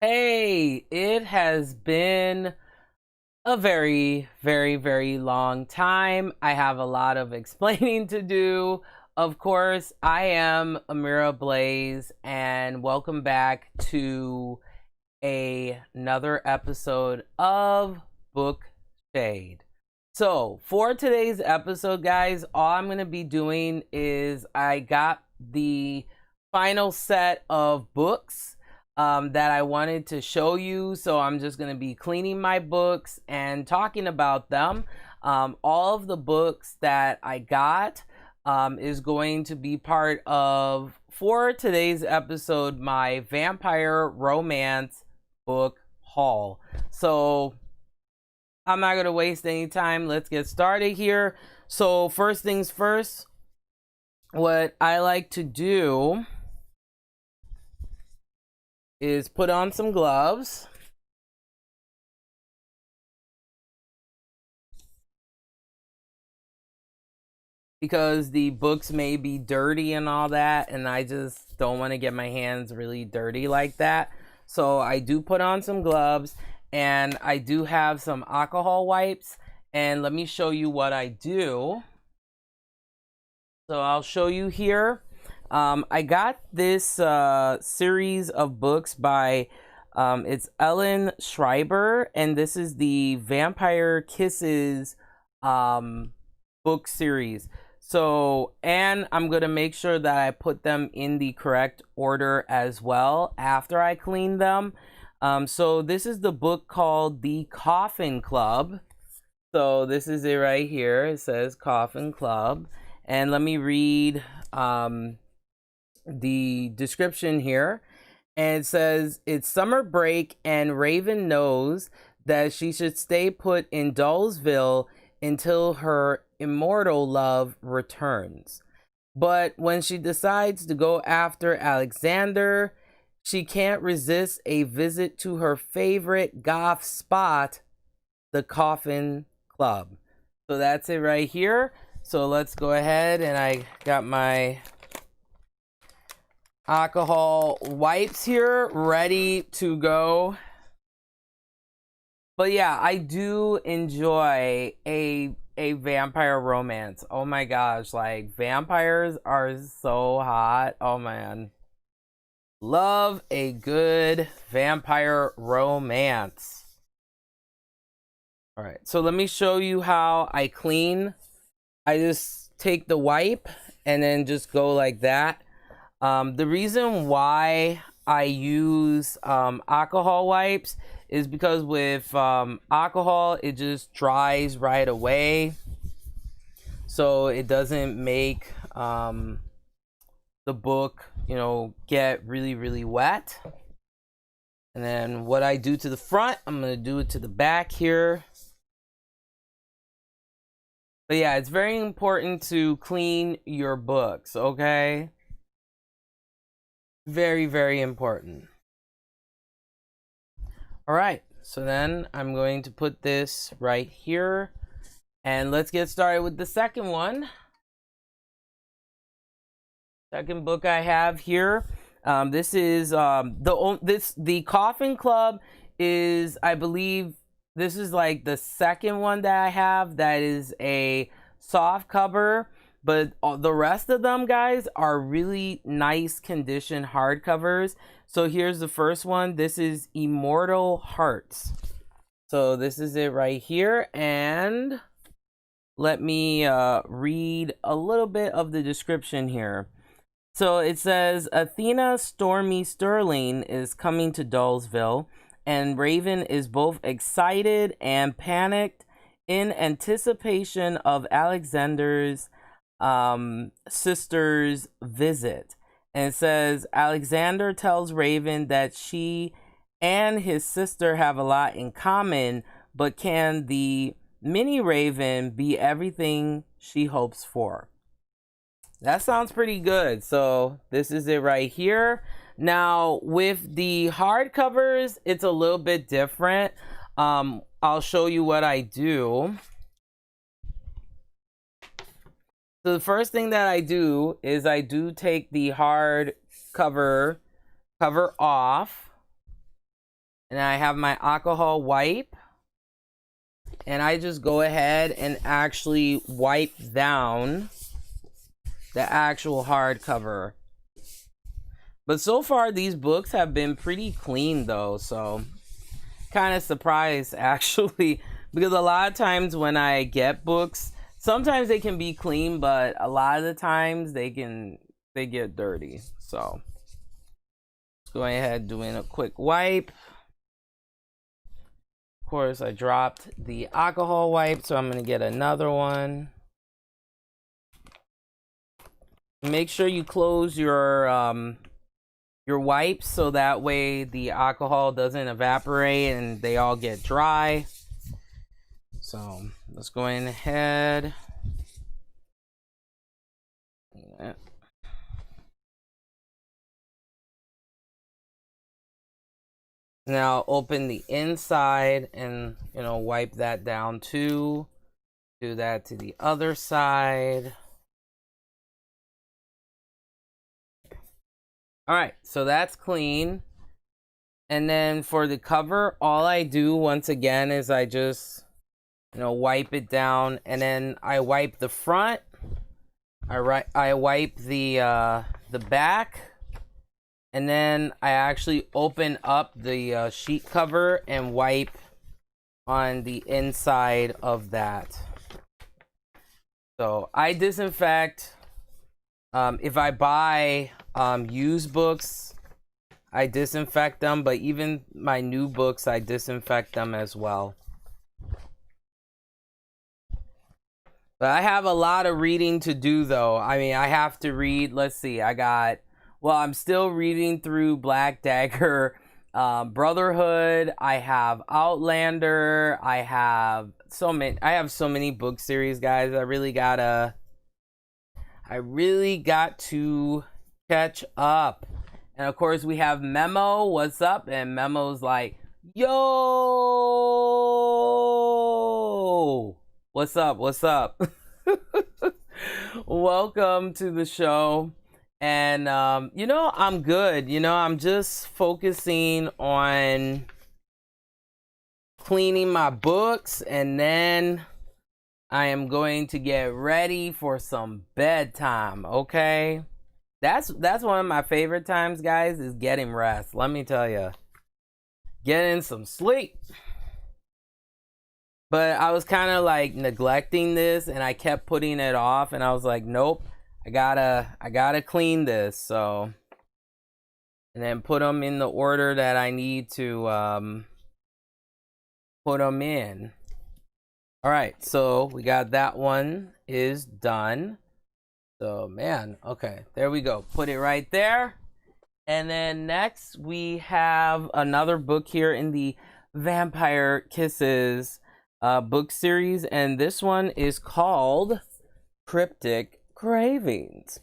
Hey, it has been a very, very, very long time. I have a lot of explaining to do. Of course, I am Amira Blaze, and welcome back to another episode of Book Shade. So, for today's episode, guys, all I'm going to be doing is I got the final set of books that I wanted to show you. So, I'm just going to be cleaning my books and talking about them. All of the books that I got is going to be part of, for today's episode, my vampire romance book haul. So I'm not gonna waste any time. Let's get started here. So first things first, what I like to do is put on some gloves, because the books may be dirty and all that, and I just don't want to get my hands really dirty like that. So I do put on some gloves, and I do have some alcohol wipes, and let me show you what I do. So I'll show you here. I got this series of books by it's Ellen Schreiber, and this is the Vampire Kisses book series. So, and I'm gonna make sure that I put them in the correct order as well after I clean them. So this is the book called The Coffin Club. So this is it right here. It says Coffin Club. And let me read the description here. And it says, it's summer break and Raven knows that she should stay put in Dullsville until her immortal love returns. But when she decides to go after Alexander, she can't resist a visit to her favorite goth spot, the Coffin Club. So that's it right here. So let's go ahead, and I got my alcohol wipes here ready to go. But yeah, I do enjoy a vampire romance. Oh my gosh, like vampires are so hot. Oh man. Love a good vampire romance. All right, so let me show you how I clean. I just take the wipe and then just go like that. The reason why I use alcohol wipes is because with alcohol, it just dries right away. So it doesn't make the book, get really, really wet. And then what I do to the front, I'm going to do it to the back here. But yeah, it's very important to clean your books, okay? Very, very important. All right, so then I'm going to put this right here. And let's get started with the second one. Second book I have here. This is the Coffin Club is, I believe, this is like the second one that I have that is a soft cover, but the rest of them, guys, are really nice condition hardcovers. So here's the first one. This is Immortal Hearts. So this is it right here, and let me read a little bit of the description here. So it says, Athena Stormy Sterling is coming to Dullsville, and Raven is both excited and panicked in anticipation of Alexander's sister's visit. And it says, Alexander tells Raven that she and his sister have a lot in common, but can the mini Raven be everything she hopes for? That sounds pretty good. So this is it right here. Now with the hardcovers, it's a little bit different. I'll show you what I do. So the first thing that I do is I do take the hard cover off. And I have my alcohol wipe. And I just go ahead and actually wipe down the actual hardcover. But so far, these books have been pretty clean, though. So, kind of surprised, actually. Because a lot of times when I get books, sometimes they can be clean, but a lot of the times they get dirty. So, let's go ahead doing a quick wipe. Of course, I dropped the alcohol wipe, so I'm going to get another one. Make sure you close your wipes so that way the alcohol doesn't evaporate and they all get dry. So let's go ahead. Now open the inside and, wipe that down too. Do that to the other side. All right, so that's clean. And then for the cover, all I do once again is I just, wipe it down, and then I wipe the front. I wipe the back, and then I actually open up the sheet cover and wipe on the inside of that. So I disinfect. If I buy used books, I disinfect them, but even my new books, I disinfect them as well. But I have a lot of reading to do, though. I mean, I have to read, let's see, I'm still reading through Black Dagger, Brotherhood, I have Outlander, I have so many book series, guys. I really got to catch up. And of course we have Memo. What's up? And Memo's like, yo, what's up? Welcome to the show. And I'm good. I'm just focusing on cleaning my books, and then I am going to get ready for some bedtime, okay? That's one of my favorite times, guys, is getting rest. Let me tell you. Getting some sleep. But I was kind of like neglecting this, and I kept putting it off, and I was like, nope, I gotta clean this. So, and then put them in the order that I need to put them in. All right, so we got that one is done. So, man, okay, there we go. Put it right there. And then next we have another book here in the Vampire Kisses book series, and this one is called Cryptic Cravings.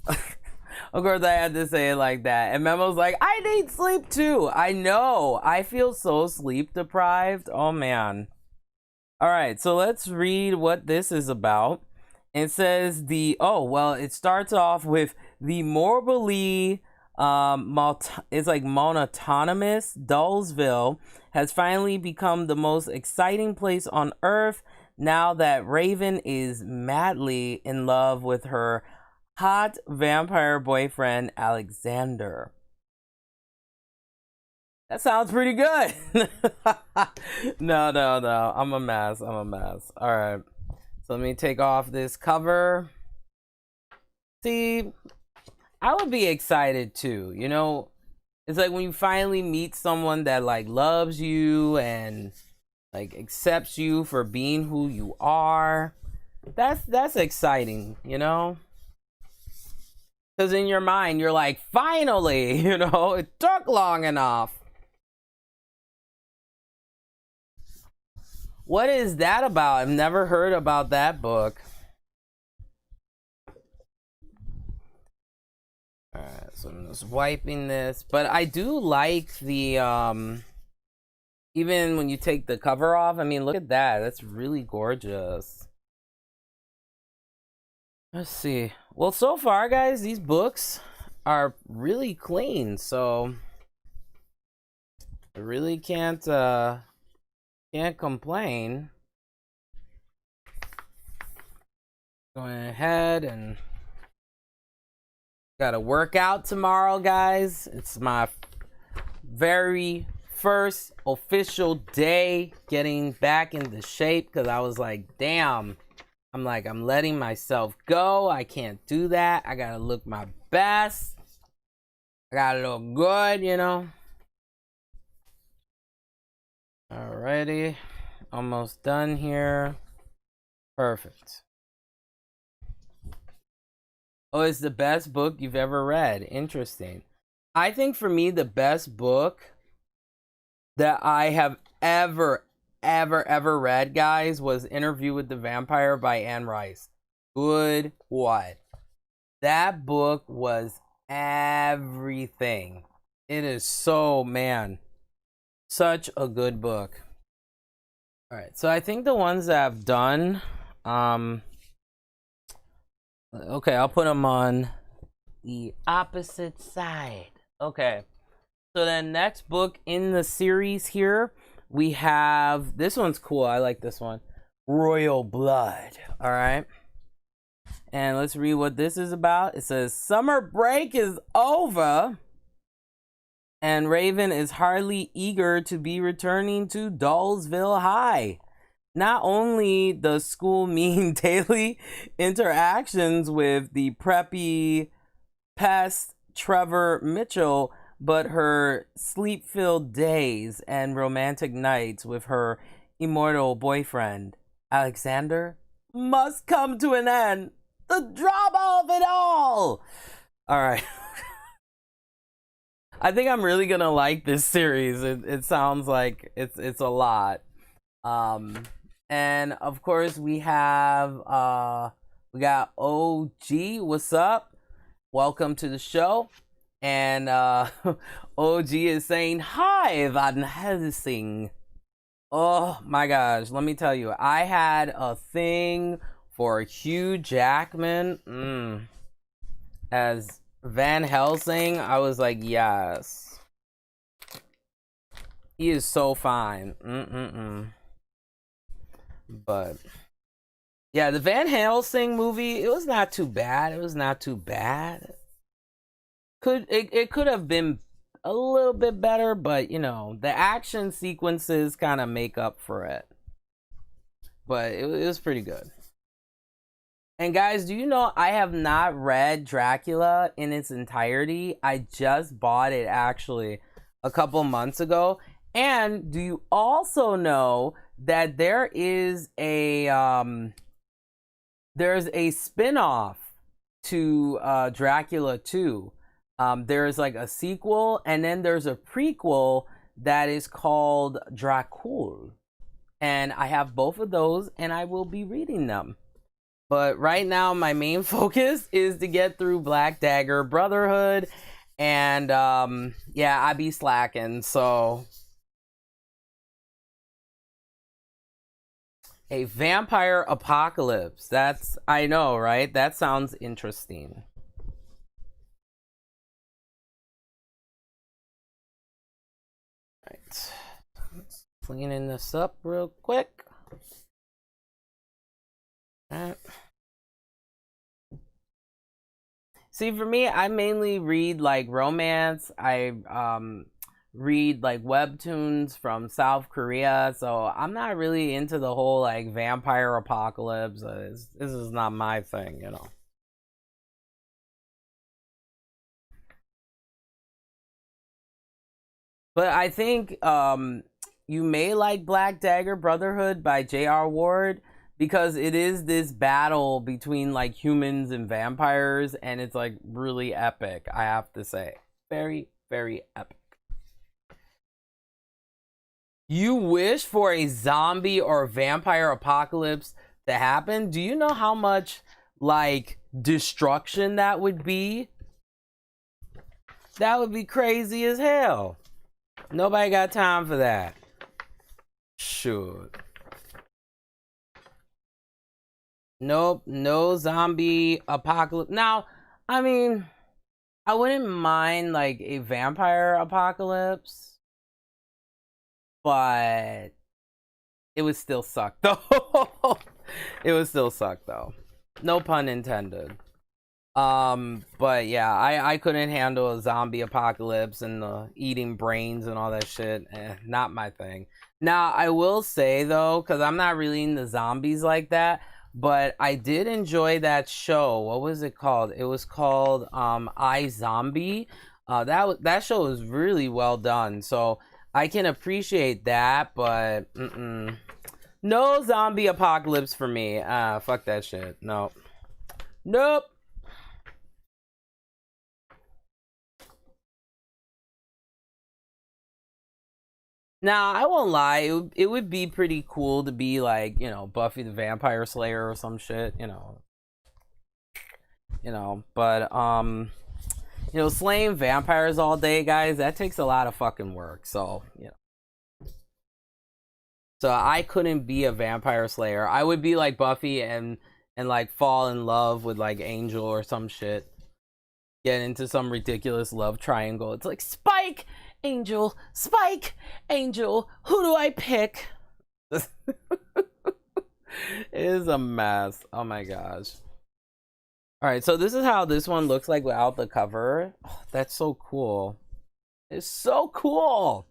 Of course, I had to say it like that. And Memo's like, I need sleep too. I know. I feel so sleep deprived. Oh, man. All right, so let's read what this is about. It says it starts off with the morbidly it's like monotonous Dullsville has finally become the most exciting place on earth now that Raven is madly in love with her hot vampire boyfriend Alexander. That sounds pretty good. No. I'm a mess. All right. So let me take off this cover. See, I would be excited too. It's like when you finally meet someone that like loves you and like accepts you for being who you are. That's exciting, because in your mind you're like, finally, it took long enough. What is that about? I've never heard about that book. Alright, so I'm just wiping this. But I do like the, even when you take the cover off, I mean, look at that. That's really gorgeous. Let's see. Well, so far, guys, these books are really clean. So, I really can't complain. Going ahead and got to work out tomorrow, guys. It's my very first official day getting back into shape because I was like, damn, I'm letting myself go. I can't do that. I gotta look my best. I gotta look good, you know. Alrighty, almost done here. Perfect. Oh, it's the best book you've ever read. Interesting. I think for me, the best book that I have ever read, guys, was Interview with the Vampire by Anne Rice. Good what? That book was everything. It is so, man, such a good book. All right, so I think the ones that I've done, okay, I'll put them on the opposite side. Okay, so then next book in the series here, we have, this one's cool. I like this one. Royal Blood. All right. And let's read what this is about. It says, summer break is over, and Raven is hardly eager to be returning to Dullsville High. Not only does school mean daily interactions with the preppy pest Trevor Mitchell, but her sleep-filled days and romantic nights with her immortal boyfriend, Alexander, must come to an end. The drama of it all! Alright. I think I'm really gonna like this series. It sounds like it's a lot. And of course we have we got OG. What's up? Welcome to the show. And OG is saying, hi, Van Helsing. Oh my gosh, let me tell you, I had a thing for Hugh Jackman as Van Helsing. I was like, yes. He is so fine. But yeah, the Van Helsing movie, it was not too bad. It could have been a little bit better, but you know, the action sequences kind of make up for it. But it was pretty good. And guys, do you know I have not read Dracula in its entirety? I just bought it actually a couple months ago. And do you also know that there is a there's a spin-off to Dracula 2? There's like a sequel, and then there's a prequel that is called Dracul. And I have both of those, and I will be reading them. But right now, my main focus is to get through Black Dagger Brotherhood. And yeah, I be slacking, so... A vampire apocalypse. That's, I know, right? That sounds interesting. Right. Let's cleaning this up real quick. Right. See, for me, I mainly read like romance. I read like webtoons from South Korea, so I'm not really into the whole like vampire apocalypse. This is not my thing, you know. But I think you may like Black Dagger Brotherhood by J.R. Ward, because it is this battle between like humans and vampires, and it's like really epic, I have to say. Very, very epic. You wish for a zombie or vampire apocalypse to happen? Do you know how much like destruction that would be? That would be crazy as hell. Nobody got time for that. Sure. Nope, no zombie apocalypse. Now, I mean, I wouldn't mind like a vampire apocalypse. but it would still suck though. It would still suck though. No pun intended. But yeah, I couldn't handle a zombie apocalypse and the eating brains and all that shit. Not my thing. Now I will say though, because I'm not really into zombies like that, but I did enjoy that show. What was it called? It was called iZombie. That show was really well done. So I can appreciate that, but no zombie apocalypse for me. Fuck that shit. No. Nope. Now, I won't lie, it would be pretty cool to be like, Buffy the Vampire Slayer or some shit, but slaying vampires all day, guys, that takes a lot of fucking work. So, So I couldn't be a vampire slayer. I would be like Buffy and like fall in love with like Angel or some shit. Get into some ridiculous love triangle. It's like Spike, Angel, Spike, Angel. Who do I pick? It is a mess. Oh my gosh. All right, so this is how this one looks like without the cover. Oh, that's so cool. It's so cool.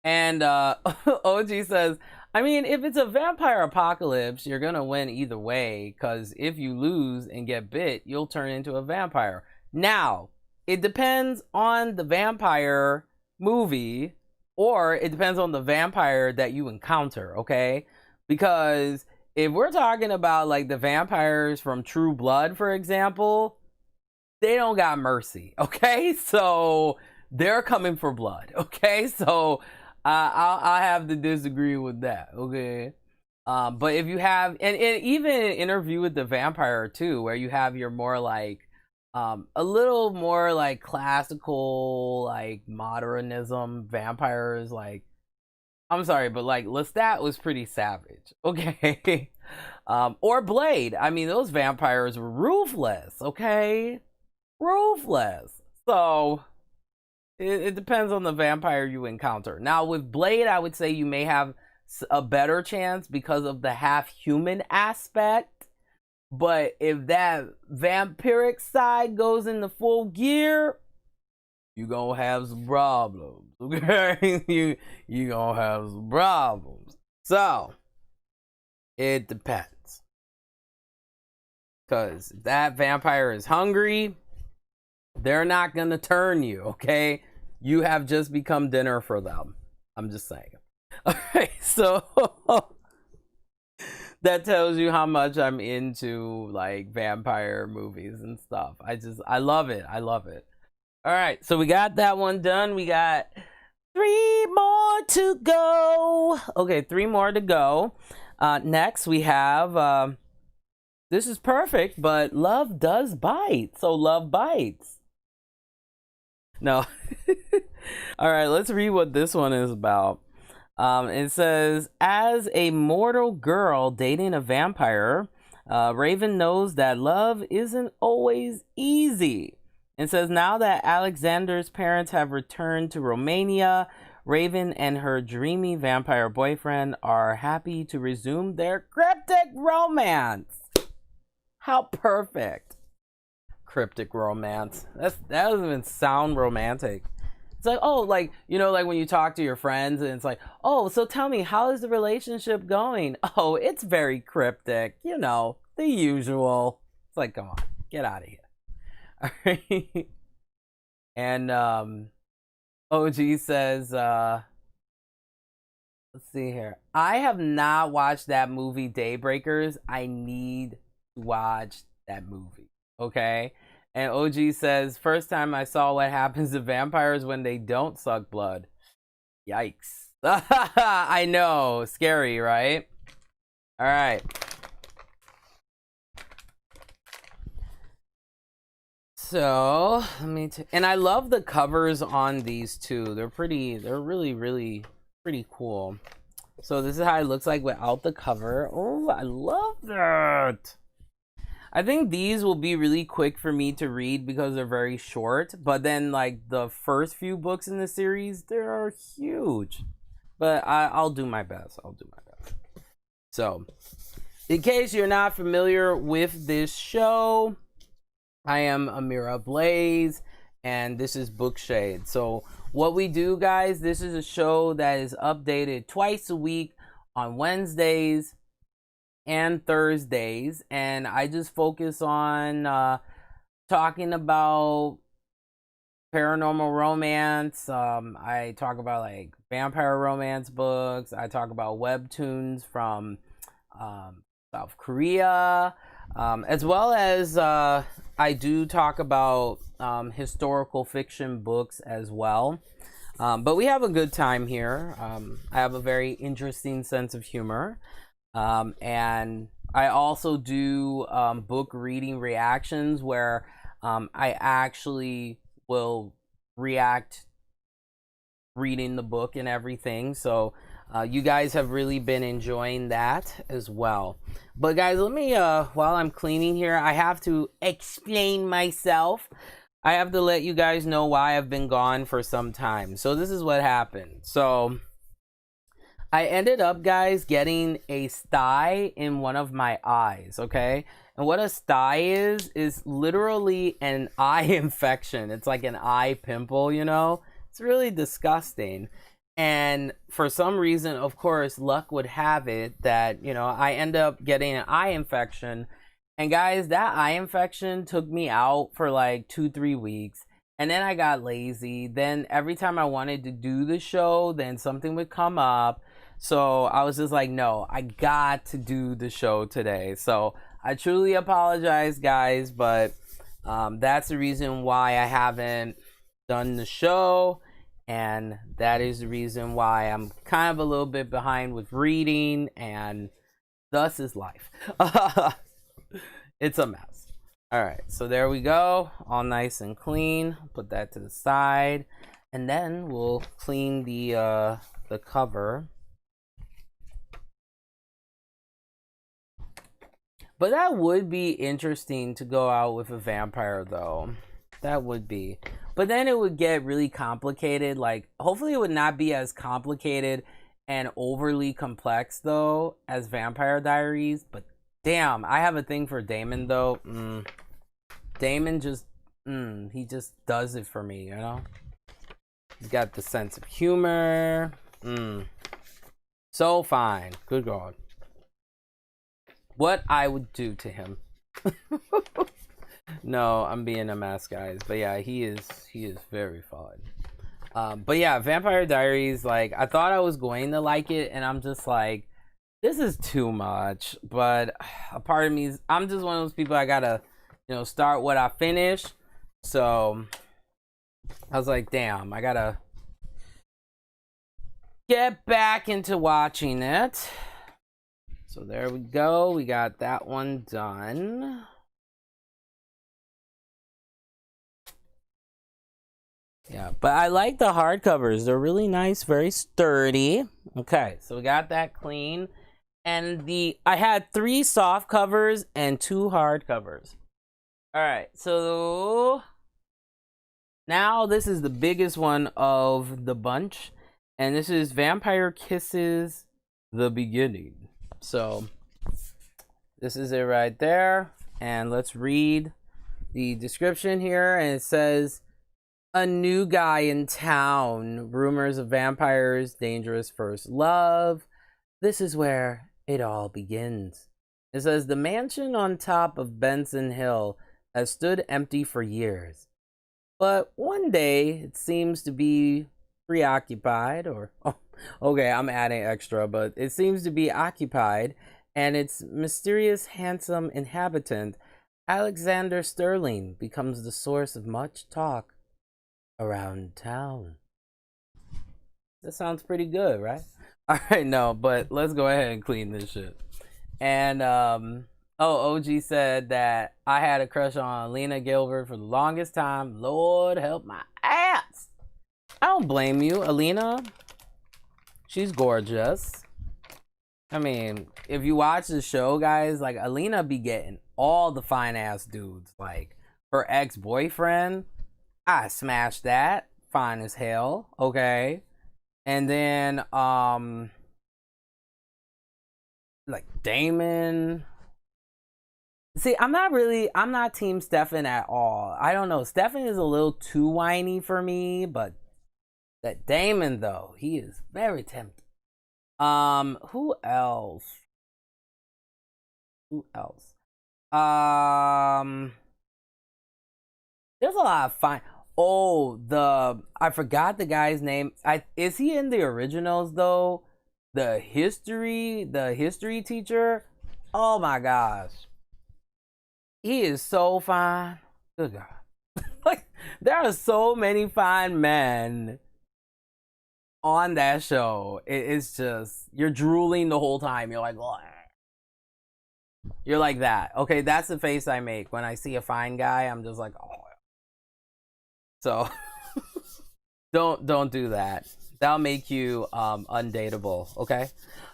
And OG says, I mean, if it's a vampire apocalypse, you're gonna win either way, because if you lose and get bit, you'll turn into a vampire. Now, it depends on the vampire movie, or it depends on the vampire that you encounter, okay? Because if we're talking about like the vampires from True Blood, for example, they don't got mercy, okay? So they're coming for blood, okay? So I'll have to disagree with that, okay? But if you have, and even an Interview with the Vampire too, where you have your more like, a little more like classical, like modernism vampires, like, I'm sorry, but like Lestat was pretty savage, okay? Or Blade. I mean, those vampires were ruthless, okay? Ruthless. So it depends on the vampire you encounter. Now with Blade, I would say you may have a better chance because of the half human aspect. But if that vampiric side goes into full gear, you gonna have some problems, okay? you gonna have some problems. So it depends, because if that vampire is hungry, they're not gonna turn you, okay? You have just become dinner for them. I'm just saying. Okay, so that tells you how much I'm into like vampire movies and stuff. I love it. I love it. All right, so we got that one done. We got 3 more to go. Okay, 3 more to go. Next, we have, this is perfect, but Love Does Bite. So Love Bites. No. All right, let's read what this one is about. It says, as a mortal girl dating a vampire, Raven knows that love isn't always easy. It says, now that Alexander's parents have returned to Romania, Raven and her dreamy vampire boyfriend are happy to resume their cryptic romance. How perfect. Cryptic romance. That doesn't even sound romantic. It's like, oh, like, like when you talk to your friends and it's like, oh, so tell me, how is the relationship going? Oh, it's very cryptic, the usual. It's like, come on, get out of here. All right. And OG says, let's see here. I have not watched that movie Daybreakers. I need to watch that movie. Okay. And OG says, first time I saw what happens to vampires when they don't suck blood. Yikes. I know. Scary, right? All right. So, let me and I love the covers on these too. They're really, really pretty cool. So this is how it looks like without the cover. Oh, I love that. I think these will be really quick for me to read because they're very short. But then, like, the first few books in the series, they are huge. but I'll do my best. So, in case you're not familiar with this show, I am Amira Blaze, and this is Bookshade. So, what we do, guys, this is a show that is updated twice a week on Wednesdays and Thursdays, and I just focus on talking about paranormal romance. I talk about like vampire romance books. I talk about webtoons from South Korea, as well as I do talk about historical fiction books as well. But we have a good time here. I have a very interesting sense of humor. And I also do book reading reactions where I actually will react reading the book and everything. So you guys have really been enjoying that as well. But guys, let me while I'm cleaning here, I have to explain myself. I have to let you guys know why I've been gone for some time. So this is what happened. So I ended up, guys, getting a sty in one of my eyes, okay? And what a sty is literally an eye infection. It's like an eye pimple, you know? It's really disgusting. And for some reason, of course, luck would have it that, you know, I end up getting an eye infection. And guys, that eye infection took me out for like 2-3 weeks. And then I got lazy. Then every time I wanted to do the show, then something would come up. So I was just like, no, I got to do the show today. So I truly apologize, guys, but that's the reason why I haven't done the show. And that is the reason why I'm kind of a little bit behind with reading, and thus is life. It's a mess. All right, so there we go. All nice and clean. Put that to the side. And then we'll clean the cover. But that would be interesting to go out with a vampire, though. That would be. But then it would get really complicated. Like, hopefully it would not be as complicated and overly complex, though, as Vampire Diaries. But damn, I have a thing for Damon, though. Damon just, he just does it for me, you know? He's got the sense of humor. So fine. Good God. What I would do to him. No, I'm being a mess, guys. But yeah, he is very fun. But yeah, Vampire Diaries, like, I thought I was going to like it, and I'm just like, this is too much. But a part of me is, I'm just one of those people, I gotta, you know, start what I finish. So I was like, damn, I gotta get back into watching it. So there we go. We got that one done. Yeah, but I like the hardcovers. They're really nice, very sturdy. Okay, so we got that clean. And I had 3 soft covers and 2 hard covers. All right, so now this is the biggest one of the bunch. And this is Vampire Kisses, The Beginning. So this is it right there. And let's read the description here. And it says, a new guy in town, rumors of vampires, dangerous first love. This is where it all begins. It says, the mansion on top of Benson Hill has stood empty for years. But one day it seems to be preoccupied, or, oh, okay, I'm adding extra, but it seems to be occupied, and its mysterious, handsome inhabitant, Alexander Sterling, becomes the source of much talk around town. That sounds pretty good, right? All right, no, but let's go ahead and clean this shit. And OG said that I had a crush on Alina Gilbert for the longest time. Lord help my ass. I don't blame you, Alina. She's gorgeous. I mean, if you watch the show, guys, like, Alina be getting all the fine ass dudes. Like, her ex-boyfriend, I smashed that. Fine as hell, okay? And then like Damon. See, I'm not team Stefan at all. I don't know. Stefan is a little too whiny for me, but that Damon though, he is very tempting. Who else? Who else? There's a lot of fine. Oh, I forgot the guy's name. Is he in the originals though? The history teacher. Oh my gosh, he is so fine. Good God, like there are so many fine men on that show. It's just you're drooling the whole time. You're like, oh. You're like that. Okay, that's the face I make when I see a fine guy. I'm just like, oh. So don't do that. That'll make you undateable. Okay.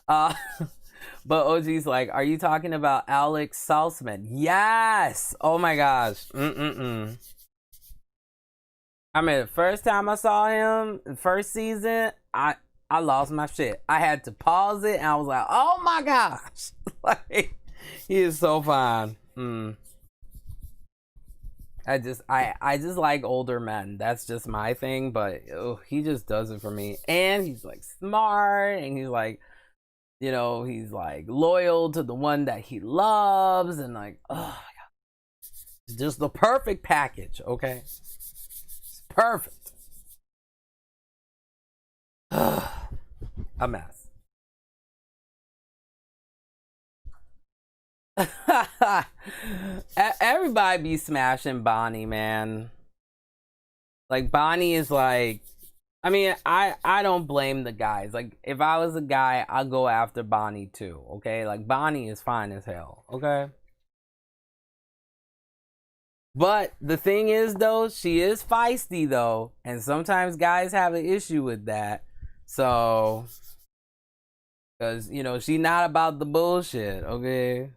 Uh, but OG's like, are you talking about Alex Salzman? Yes. Oh my gosh. I mean, the first time I saw him, the first season, I lost my shit. I had to pause it, and I was like, oh my gosh. Like, he is so fine. I just like older men. That's just my thing, but he just does it for me. And he's like smart, and he's like, he's like loyal to the one that he loves, and like, oh my god, it's just the perfect package. Okay, it's perfect. A mess. Everybody be smashing Bonnie, man. Like Bonnie is like, I mean, I don't blame the guys. Like if I was a guy, I'd go after Bonnie too. Okay, like Bonnie is fine as hell. Okay. But the thing is though, she is feisty though, and sometimes guys have an issue with that. So, because she's not about the bullshit. Okay.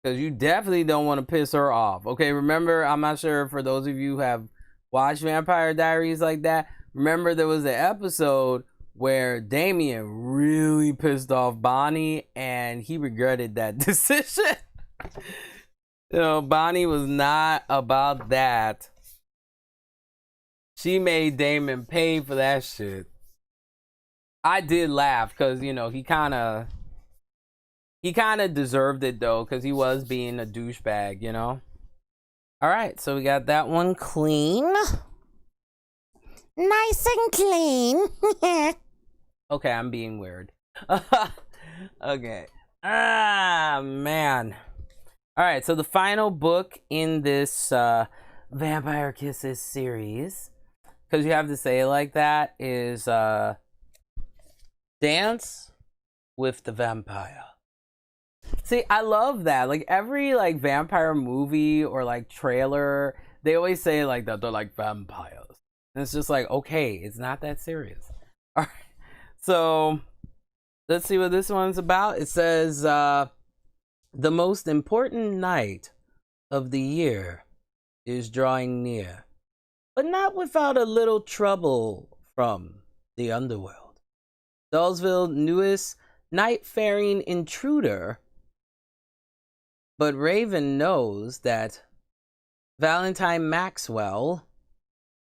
Because you definitely don't want to piss her off. Okay, remember, I'm not sure for those of you who have watched Vampire Diaries like that. Remember, there was an episode where Damien really pissed off Bonnie and he regretted that decision. Bonnie was not about that. She made Damon pay for that shit. I did laugh because, he kind of deserved it though, because he was being a douchebag, All right, so we got that one clean. Nice and clean. Okay, I'm being weird. Okay. Ah, man. All right, so the final book in this Vampire Kisses series, because you have to say it like that, is Dance with the Vampire. See, I love that. Like every like vampire movie or like trailer, they always say like that they're like vampires. And it's just like, okay, it's not that serious. All right. So let's see what this one's about. It says the most important night of the year is drawing near, but not without a little trouble from the underworld. Dollsville's newest night-faring intruder. But Raven knows that Valentine Maxwell,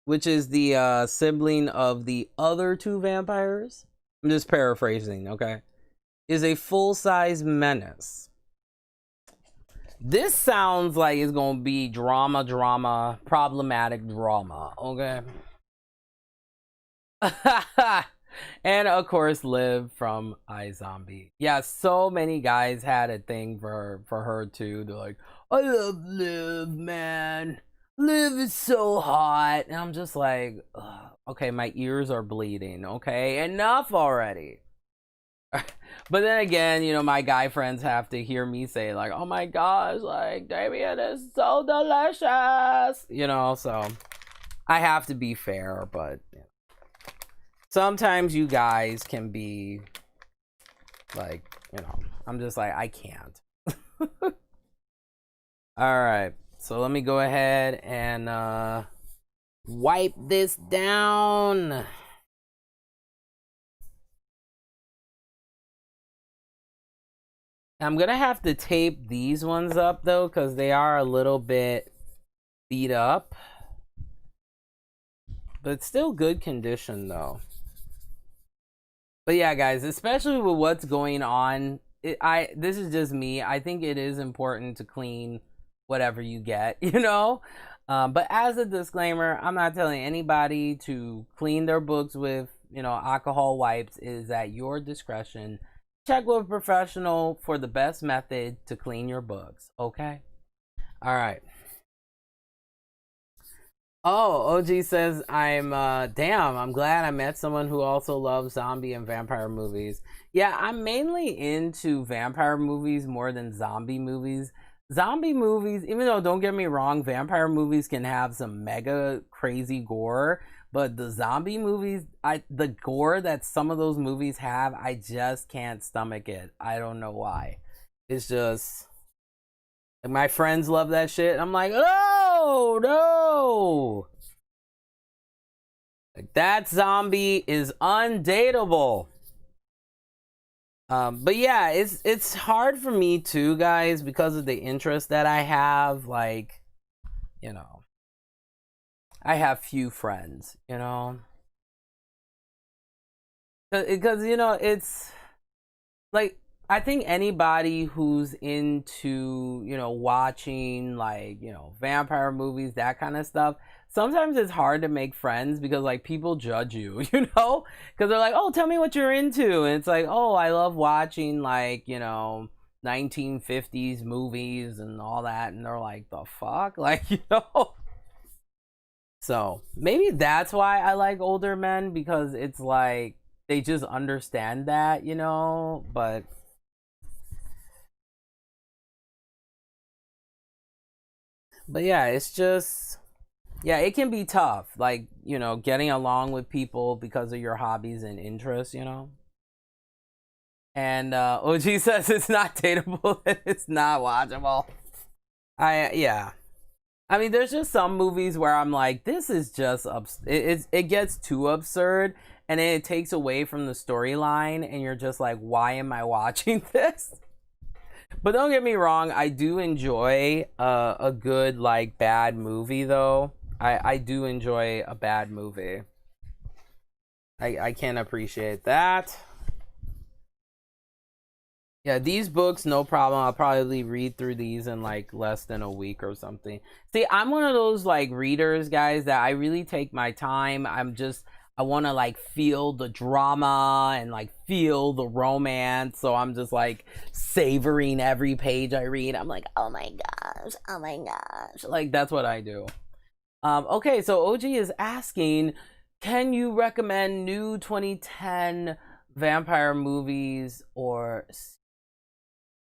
which is the sibling of the other two vampires, I'm just paraphrasing, okay, is a full-size menace. This sounds like it's gonna be drama, problematic drama, okay? And of course, Liv from iZombie. Yeah, so many guys had a thing for her too. They're like, I love Liv, man. Liv is so hot. And I'm just like, okay, my ears are bleeding. Okay, enough already. But then again, my guy friends have to hear me say like, oh my gosh, like Damien is so delicious. So I have to be fair, but sometimes you guys can be like, I'm just like, I can't. All right, so let me go ahead and wipe this down. I'm gonna have to tape these ones up though, because they are a little bit beat up, but still good condition though. But yeah, guys, especially with what's going on, this is just me. I think it is important to clean whatever you get, you know. But as a disclaimer, I'm not telling anybody to clean their books with, alcohol wipes. It is at your discretion. Check with a professional for the best method to clean your books. Okay. All right. Oh, OG says I'm glad I met someone who also loves zombie and vampire movies. Yeah, I'm mainly into vampire movies more than zombie movies. Zombie movies, even though don't get me wrong, vampire movies can have some mega crazy gore, but the zombie movies, the gore that some of those movies have, I just can't stomach it. I don't know why. It's just my friends love that shit. I'm like, oh no, like, that zombie is undateable. But yeah, it's hard for me too, guys, because of the interest that I have. Like, I have few friends, because it's like, I think anybody who's into, watching like, vampire movies, that kind of stuff, sometimes it's hard to make friends because like people judge you, because they're like, "Oh, tell me what you're into." And it's like, "Oh, I love watching like, 1950s movies and all that." And they're like, "The fuck?" Like, So, maybe that's why I like older men, because it's like they just understand that, but yeah, it's just, yeah, it can be tough, like, getting along with people because of your hobbies and interests, and OG says it's not dateable. It's not watchable. Yeah, I mean, there's just some movies where I'm like, this is just it gets too absurd, and then it takes away from the storyline, and you're just like, why am I watching this? But don't get me wrong, I do enjoy a good like bad movie though. I do enjoy a bad movie. I can appreciate that. Yeah, these books, no problem. I'll probably read through these in like less than a week or something. See, I'm one of those like readers, guys, that I really take my time. I want to like feel the drama and like feel the romance. So I'm just like savoring every page I read. I'm like, oh my gosh, oh my gosh. Like, that's what I do. Okay, so OG is asking, can you recommend new 2010 vampire movies or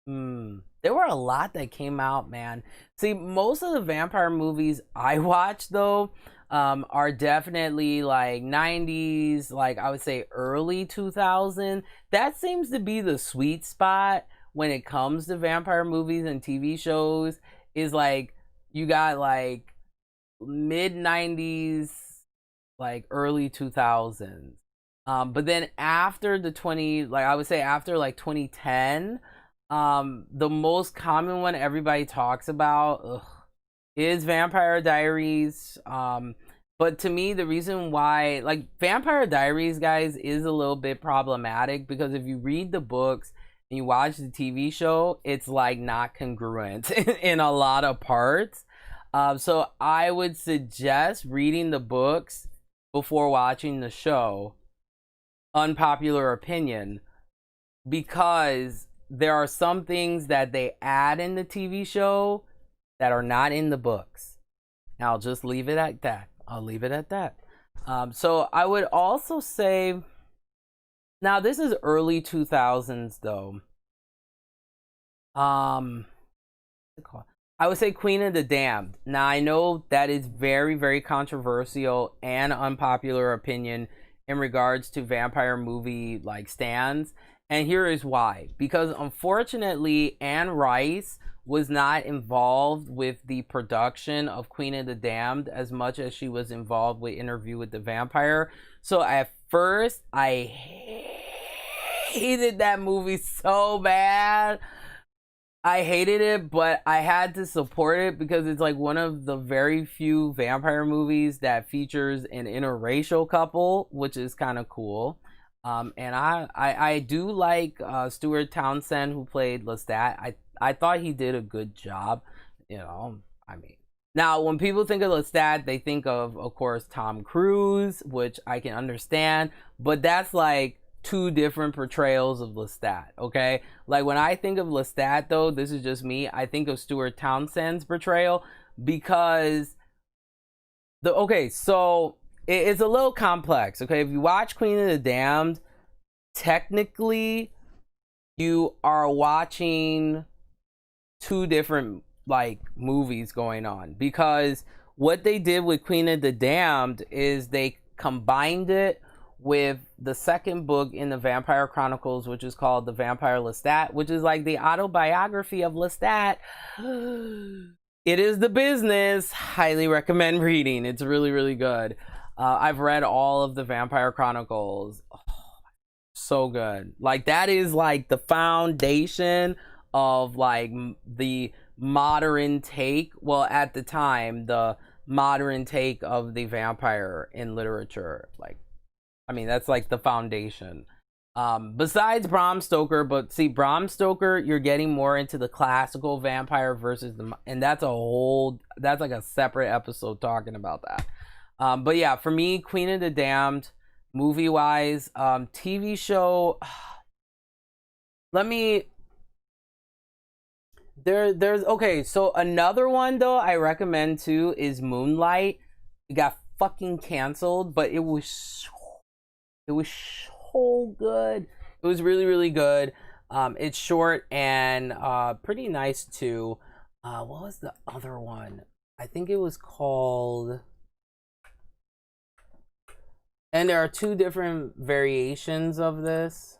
there were a lot that came out, man. See, most of the vampire movies I watched though, are definitely like 90s, like I would say early 2000. That seems to be the sweet spot when it comes to vampire movies and TV shows. Is like, you got like mid 90s, like early 2000s. But then after the 20, like I would say after like 2010, the most common one everybody talks about is Vampire Diaries. But to me, the reason why, like, Vampire Diaries, guys, is a little bit problematic because if you read the books and you watch the TV show, it's like not congruent in a lot of parts. So I would suggest reading the books before watching the show. Unpopular opinion, because there are some things that they add in the TV show that are not in the books. And I'll just leave it at that. I'll leave it at that. So I would also say, now this is early 2000s though. I would say Queen of the Damned. Now I know that is very, very controversial and unpopular opinion in regards to vampire movie like stands. And here is why. Because unfortunately, Anne Rice was not involved with the production of Queen of the Damned as much as she was involved with Interview with the Vampire. So at first, I hated that movie so bad. I hated it, but I had to support it because it's like one of the very few vampire movies that features an interracial couple, which is kind of cool. And I do like Stuart Townsend, who played Lestat. I thought he did a good job. You know, I mean, now when people think of Lestat, they think of course, Tom Cruise, which I can understand, but that's like two different portrayals of Lestat, okay? Like when I think of Lestat, though, this is just me, I think of Stuart Townsend's portrayal because so it's a little complex, okay? If you watch Queen of the Damned, technically you are watching two different like movies going on, because what they did with Queen of the Damned is they combined it with the second book in the Vampire Chronicles, which is called The Vampire Lestat, which is like the autobiography of Lestat. It is the business. Highly recommend reading. It's really, really good. I've read all of the Vampire Chronicles. Oh, so good. Like that is like the foundation of like the modern take. Well, at the time, the modern take of the vampire in literature. Like, I mean, that's like the foundation. Besides Bram Stoker, but see, Bram Stoker, you're getting more into the classical vampire versus and that's like a separate episode talking about that. But yeah, for me, Queen of the Damned, movie wise, TV show, there's okay, so another one though I recommend too is Moonlight. It got fucking canceled, but it was so good. It was really, really good. It's short and pretty nice too. What was the other one? I think it was called, and there are two different variations of this.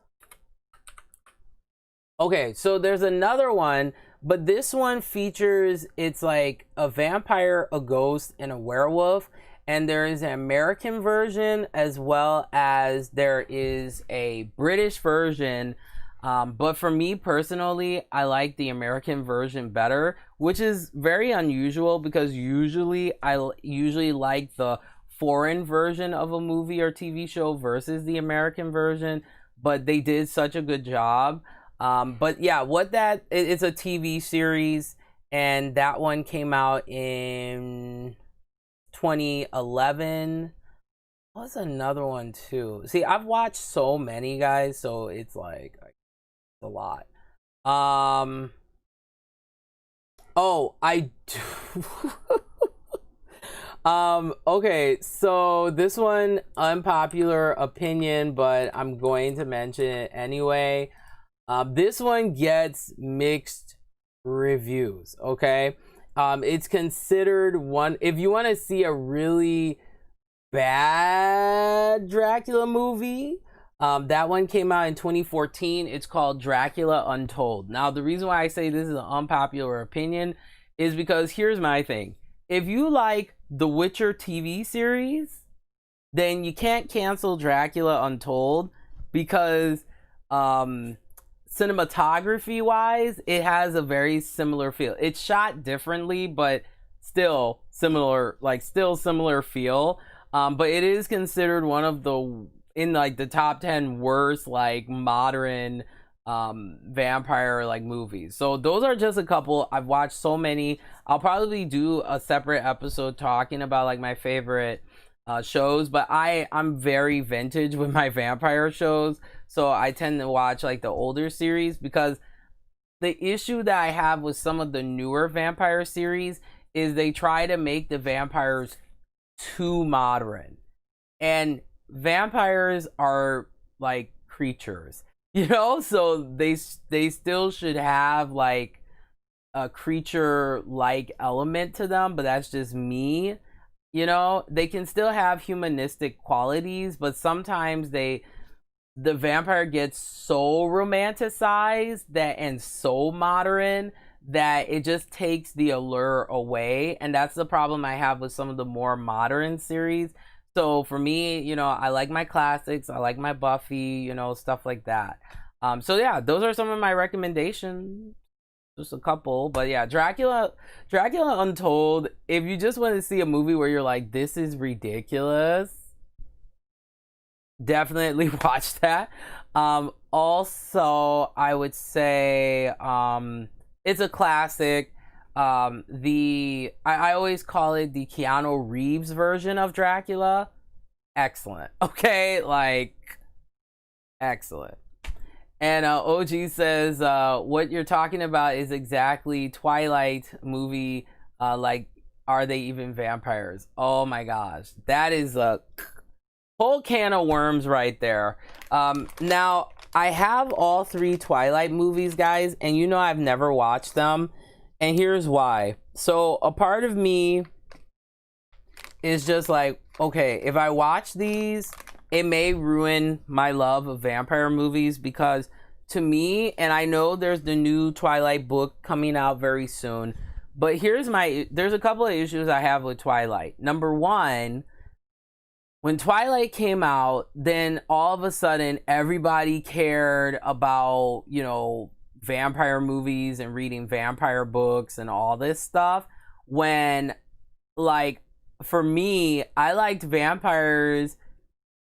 Okay, so there's another one, but this one features, it's like a vampire, a ghost, and a werewolf. And there is an American version as well as there is a British version. But for me personally, I like the American version better, which is very unusual because I usually like the foreign version of a movie or TV show versus the American version. But they did such a good job. But yeah, it's a TV series, and that one came out in 2011. What's another one too? See, I've watched so many, guys, so it's like a lot. Oh, I do. Okay, so this one, unpopular opinion, but I'm going to mention it anyway. This one gets mixed reviews, okay? It's considered one, if you want to see a really bad Dracula movie, that one came out in 2014. It's called Dracula Untold. Now, the reason why I say this is an unpopular opinion is because here's my thing. If you like the Witcher TV series, then you can't cancel Dracula Untold because cinematography wise, it has a very similar feel. It's shot differently, but still similar feel. But it is considered one of the top 10 worst like modern vampire like movies. So those are just a couple. I've watched so many. I'll probably do a separate episode talking about like my favorite shows, but I'm very vintage with my vampire shows, so I tend to watch like the older series, because the issue that I have with some of the newer vampire series is they try to make the vampires too modern, and vampires are like creatures, so they still should have like a creature like element to them, but that's just me. They can still have humanistic qualities, but sometimes the vampire gets so romanticized and so modern that it just takes the allure away. And that's the problem I have with some of the more modern series. So for me, I like my classics. I like my Buffy, stuff like that. So yeah, those are some of my recommendations. just a couple, but yeah, Dracula Untold. If you just want to see a movie where you're like, this is ridiculous, definitely watch that. Also, I would say it's a classic. I always call it the Keanu Reeves version of Dracula. Excellent. Okay, like excellent. And OG says, what you're talking about is exactly Twilight movie. Like, are they even vampires? Oh my gosh. That is a whole can of worms right there. Now, I have all three Twilight movies, guys, and you know I've never watched them. And here's why. So, a part of me is just like, okay, if I watch these, it may ruin my love of vampire movies because to me, and I know there's the new Twilight book coming out very soon, but there's a couple of issues I have with Twilight. Number one, when Twilight came out, then all of a sudden everybody cared about, vampire movies and reading vampire books and all this stuff. When, like, for me, I liked vampires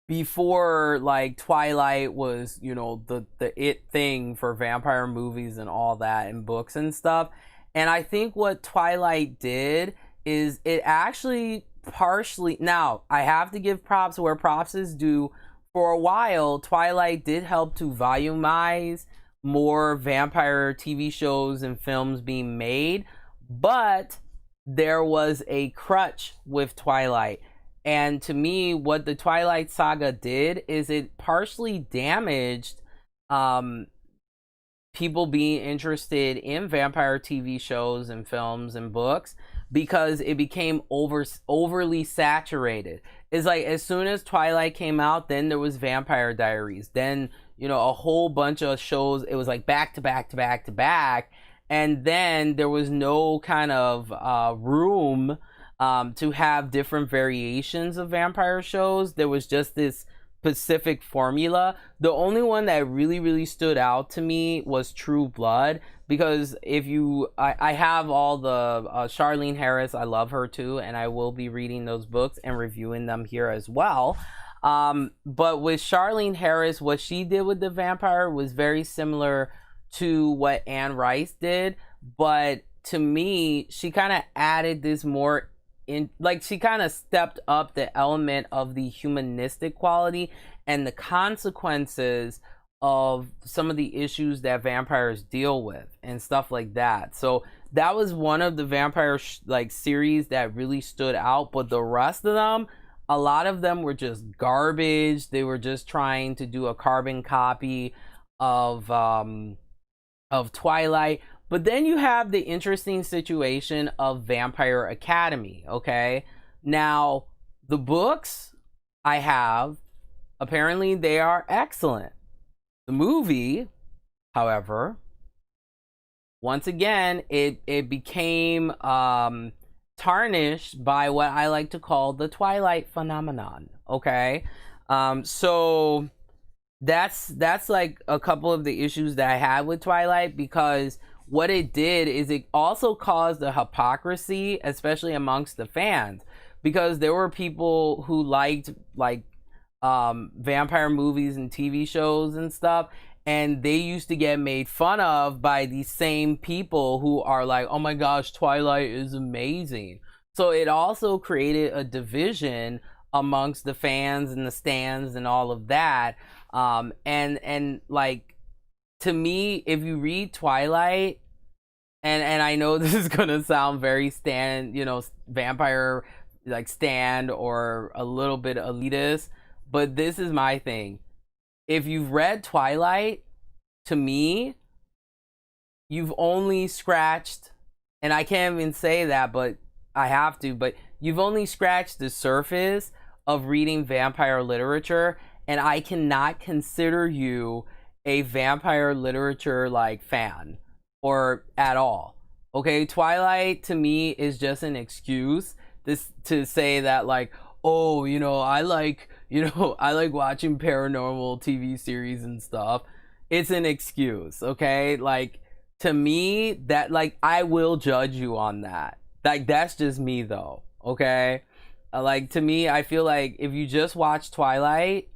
before, like, Twilight was, the it thing for vampire movies and all that and books and stuff. And I think what Twilight did is it actually partially, now I have to give props where props is due. For a while, Twilight did help to volumize more vampire TV shows and films being made, but there was a crutch with Twilight. And to me, what the Twilight saga did is it partially damaged people being interested in vampire TV shows and films and books because it became overly saturated. It's like as soon as Twilight came out, then there was Vampire Diaries. Then, a whole bunch of shows. It was like back to back to back to back. And then there was no kind of room to have different variations of vampire shows. There was just this specific formula. The only one that really, really stood out to me was True Blood, because I have all the Charlene Harris. I love her too, and I will be reading those books and reviewing them here as well. But with Charlene Harris, what she did with the vampire was very similar to what Anne Rice did, but to me, she kind of added this more she kind of stepped up the element of the humanistic quality and the consequences of some of the issues that vampires deal with and stuff like that. So that was one of the vampire series that really stood out, but the rest of them, a lot of them were just garbage. They were just trying to do a carbon copy of Twilight. But then you have the interesting situation of Vampire Academy, okay? Now, the books I have, apparently they are excellent. The movie, however, once again, it became tarnished by what I like to call the Twilight phenomenon, okay? So that's like a couple of the issues that I had with Twilight, because what it did is it also caused a hypocrisy, especially amongst the fans, because there were people who liked vampire movies and TV shows and stuff, and they used to get made fun of by these same people who are like, oh my gosh, Twilight is amazing. So it also created a division amongst the fans and the stands and all of that. And like, to me, if you read Twilight, and I know this is gonna sound very vampire stand or a little bit elitist, but this is my thing. If you've read Twilight, to me, you've only scratched, and I can't even say that, but I have to, but you've only scratched the surface of reading vampire literature, and I cannot consider you a vampire literature fan or at all. Okay, Twilight to me is just an excuse to say that oh, I like watching paranormal TV series and stuff. It's an excuse, okay? to me, that like I will judge you on that. Like that's just me though. Okay, like to me, I feel like if you just watch Twilight,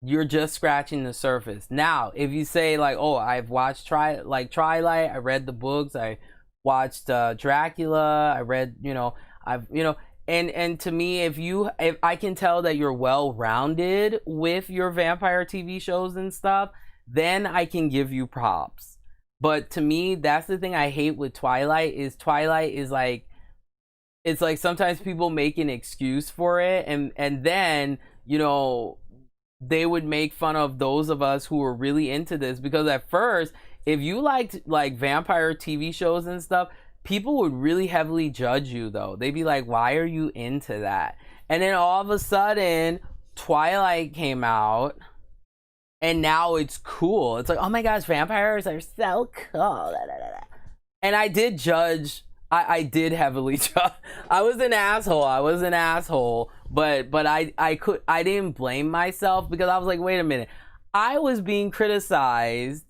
you're just scratching the surface. Now, if you say like, "Oh, I've watched Twilight, I read the books, I watched Dracula, I read, and to me, if I can tell that you're well rounded with your vampire TV shows and stuff, then I can give you props. But to me, that's the thing I hate with Twilight is like it's like sometimes people make an excuse for it, and then they would make fun of those of us who were really into this, because at first, if you liked like vampire TV shows and stuff, people would really heavily judge you though. They'd be like, "Why are you into that?" And then all of a sudden, Twilight came out, and now it's cool. It's like, "Oh my gosh, vampires are so cool." And I did judge. I did heavily judge. I was an asshole. But I didn't blame myself, because I was like, wait a minute. I was being criticized,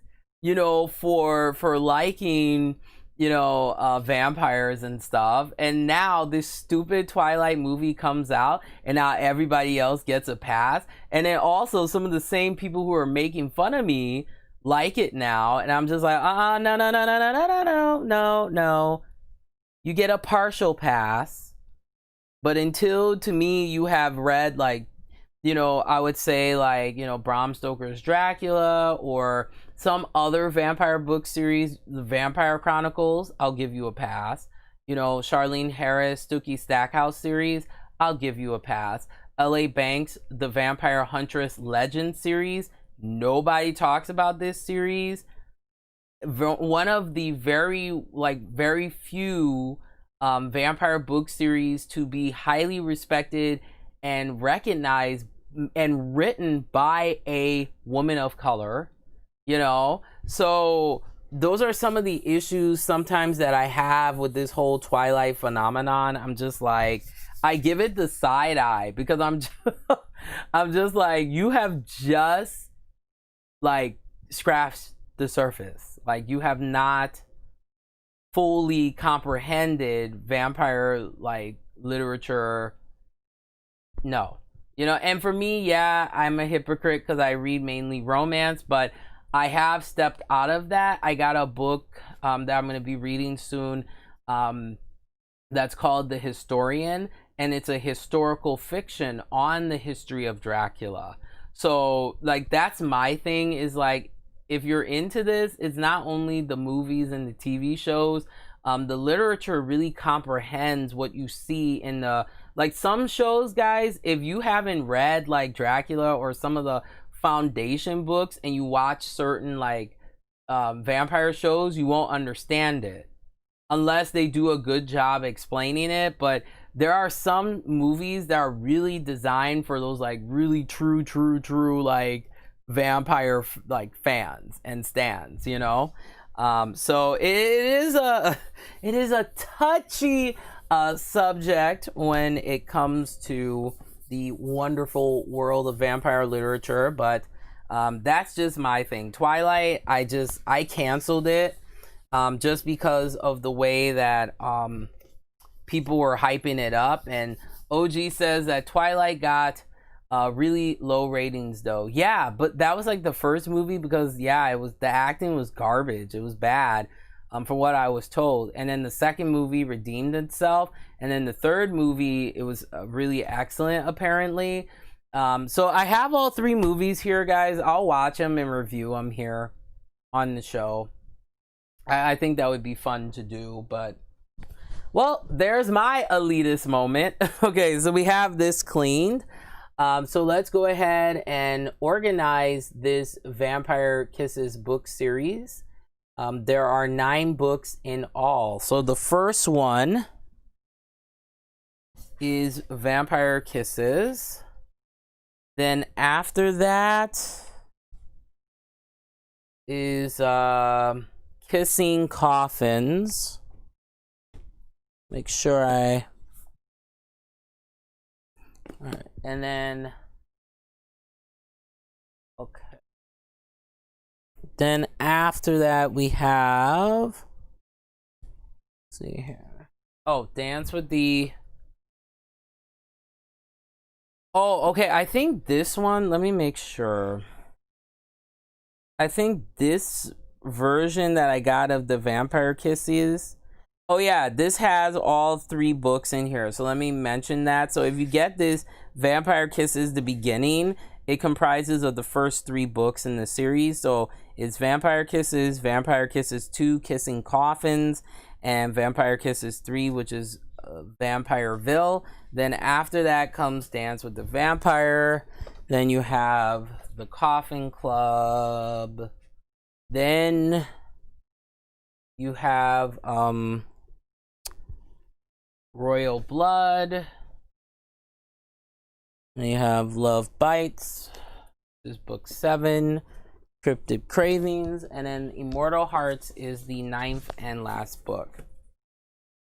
for liking, vampires and stuff. And now this stupid Twilight movie comes out, and now everybody else gets a pass. And then also some of the same people who are making fun of me like it now. And I'm just like, no. You get a partial pass, but until, to me, you have read like, I would say like, Bram Stoker's Dracula or some other vampire book series, the Vampire Chronicles, I'll give you a pass. Charlene Harris, Stookie Stackhouse series, I'll give you a pass. L.A. Banks, the Vampire Huntress Legend series, nobody talks about this series. One of the very few vampire book series to be highly respected and recognized and written by a woman of color, so those are some of the issues sometimes that I have with this whole Twilight phenomenon. I'm just like, I give it the side eye, because I'm just like, you have just like scratched the surface. Like, you have not fully comprehended vampire like literature. No. And for me, yeah, I'm a hypocrite because I read mainly romance, but I have stepped out of that. I got a book that I'm going to be reading soon, that's called The Historian, and it's a historical fiction on the history of Dracula. So like, that's my thing, is like, if you're into this, it's not only the movies and the TV shows. The literature really comprehends what you see in the, like, some shows, guys. If you haven't read like Dracula or some of the foundation books, and you watch certain like vampire shows, you won't understand it unless they do a good job explaining it. But there are some movies that are really designed for those like really true like vampire like fans and stans, so it is a touchy subject when it comes to the wonderful world of vampire literature. But that's just my thing. Twilight, I canceled it just because of the way that people were hyping it up. And OG says that Twilight got really low ratings though. Yeah, but that was like the first movie, because the acting was garbage. It was bad, from what I was told. And then the second movie redeemed itself, and then the third movie, it was really excellent apparently. So I have all three movies here, guys. I'll watch them and review them here on the show. I think that would be fun to do. But well, there's my elitist moment. Okay, so we have this cleaned. So let's go ahead and organize this Vampire Kisses book series. There are 9 books in all. So the first one is Vampire Kisses. Then after that is Kissing Coffins. Make sure I... All right, and then, okay, Then after that, we have, let's see here. Oh, Dance with the, oh, okay. I think this one, let me make sure. I think this version that I got of the Vampire Kisses, oh yeah, this has all 3 books in here. So let me mention that. So if you get this Vampire Kisses, the beginning, it comprises of the first 3 books in the series. So it's Vampire Kisses 2, Kissing Coffins, and Vampire Kisses 3, which is Vampireville. Then after that comes Dance with the Vampire. Then you have the Coffin Club. Then you have Royal Blood. And you have Love Bites. This is book 7. Cryptic Cravings. And then Immortal Hearts is the 9th and last book.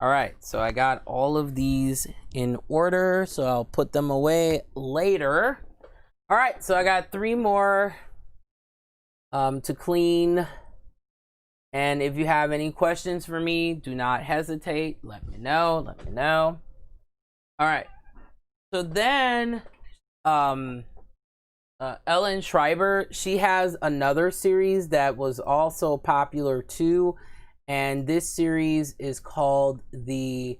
Alright, so I got all of these in order, so I'll put them away later. Alright, so I got 3 more to clean. And if you have any questions for me, do not hesitate. Let me know. Alright, so then Ellen Schreiber, she has another series that was also popular too, and this series is called the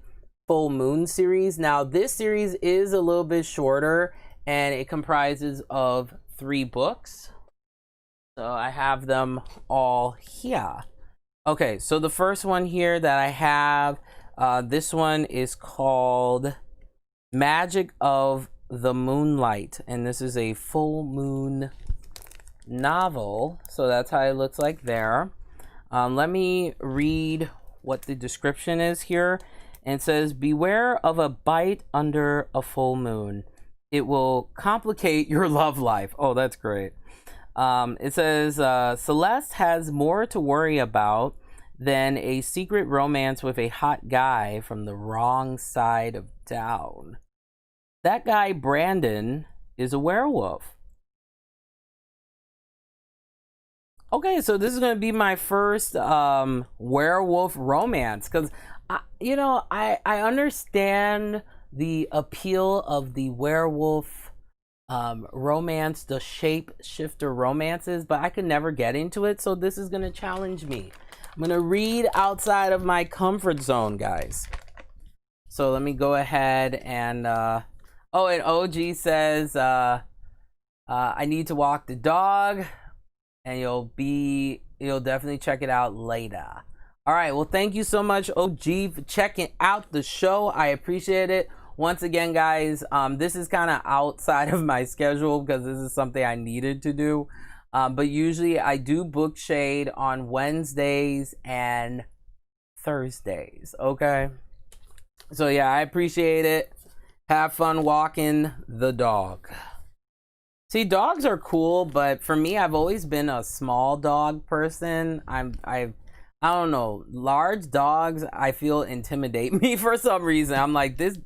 Full Moon series. Now this series is a little bit shorter, and it comprises of 3 books. So I have them all here. Okay, so the first one here that I have, this one is called Magic of the Moonlight, and this is a full moon novel. So that's how it looks like there. Let me read what the description is here. And it says, beware of a bite under a full moon. It will complicate your love life. Oh, that's great. It says, Celeste has more to worry about than a secret romance with a hot guy from the wrong side of town. That guy, Brandon, is a werewolf. Okay, so this is going to be my first werewolf romance, because, I understand the appeal of the werewolf romance, the shapeshifter romances, but I could never get into it, so this is going to challenge me. I'm going to read outside of my comfort zone, guys. So let me go ahead and... and OG says, I need to walk the dog, and you'll definitely check it out later. All right, well, thank you so much, OG, for checking out the show. I appreciate it. Once again, guys, this is kind of outside of my schedule because this is something I needed to do. But usually I do Book Shade on Wednesdays and Thursdays, okay? So, yeah, I appreciate it. Have fun walking the dog. See, dogs are cool, but for me, I've always been a small dog person. I don't know. Large dogs, I feel, intimidate me for some reason. I'm like, this,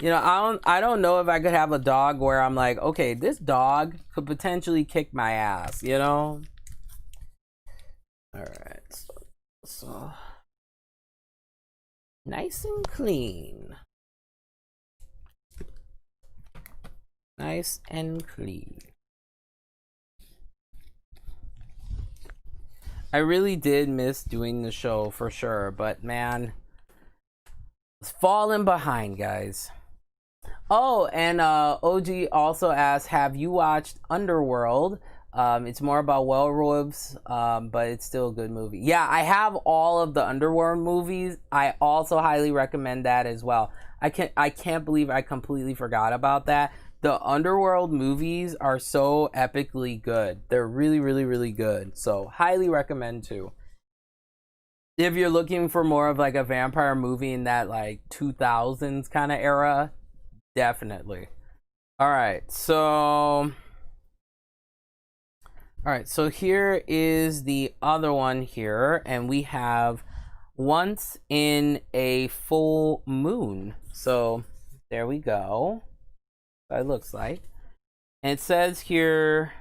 I don't know if I could have a dog where I'm like, okay, this dog could potentially kick my ass, All right. So nice and clean. Nice and clean. I really did miss doing the show for sure, but man, it's falling behind, guys. Oh, and OG also asked, have you watched Underworld? It's more about werewolves, but it's still a good movie. Yeah, I have all of the Underworld movies. I also highly recommend that as well. I can't believe I completely forgot about that. The Underworld movies are so epically good. They're really, really, really good. So, highly recommend too. If you're looking for more of like a vampire movie in that like 2000s kind of era, definitely. All right, so here is the other one here, and we have Once in a Full Moon. So, there we go. That looks like. And it says here,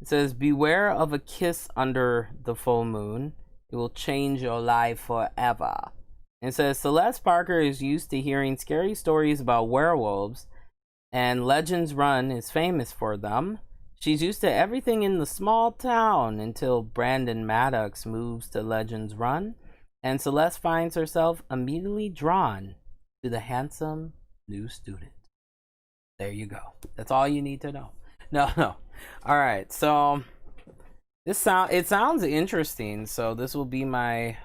It says, beware of a kiss under the full moon. It will change your life forever. It says, Celeste Parker is used to hearing scary stories about werewolves, and Legends Run is famous for them. She's used to everything in the small town until Brandon Maddox moves to Legends Run, and Celeste finds herself immediately drawn to the handsome new student. There you go. That's all you need to know. No. All right. So it sounds interesting. So this will be my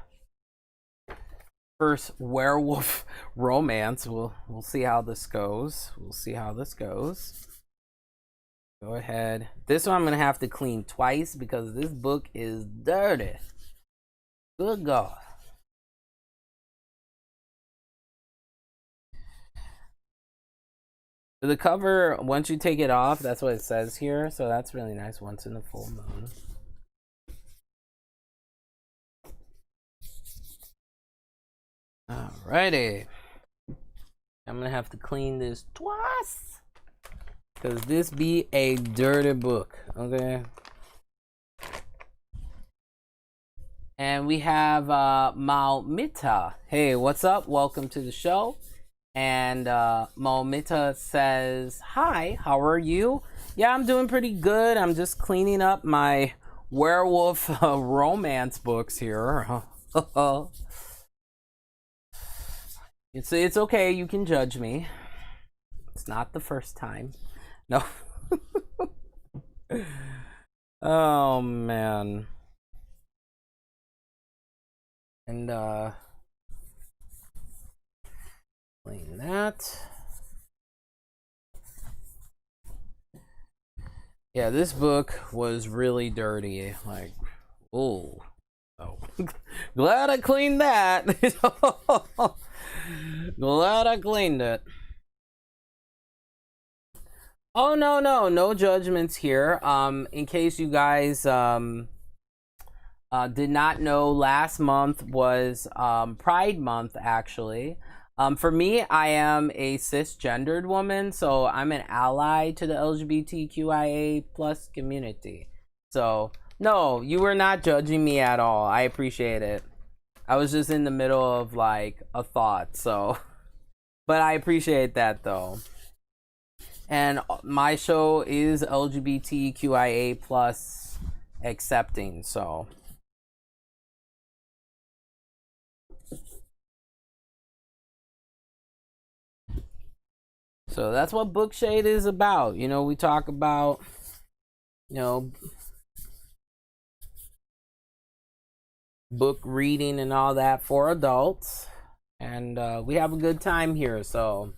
first werewolf romance. We'll see how this goes. Go ahead. This one I'm gonna have to clean twice because this book is dirty. Good God. The cover, once you take it off, that's what it says here. So that's really nice. Once in the full moon. Alrighty. I'm gonna have to clean this twice because this be a dirty book. Okay. And we have Maumita. Hey, what's up? Welcome to the show. And Maumita says, hi, how are you? Yeah, I'm doing pretty good. I'm just cleaning up my werewolf romance books here. It's okay. You can judge me. It's not the first time. No. Oh, man. And, clean that. Yeah, this book was really dirty. Like, oh. Glad I cleaned that. Glad I cleaned it. Oh, no judgments here. In case you guys did not know, last month was Pride Month, actually. For me, I am a cisgendered woman, so I'm an ally to the LGBTQIA plus community. So, no, you were not judging me at all. I appreciate it. I was just in the middle of, like, a thought, so. But I appreciate that, though. And my show is LGBTQIA plus accepting, so. So that's what Bookshade is about. You know, we talk about, you know, book reading and all that for adults. And we have a good time here, so.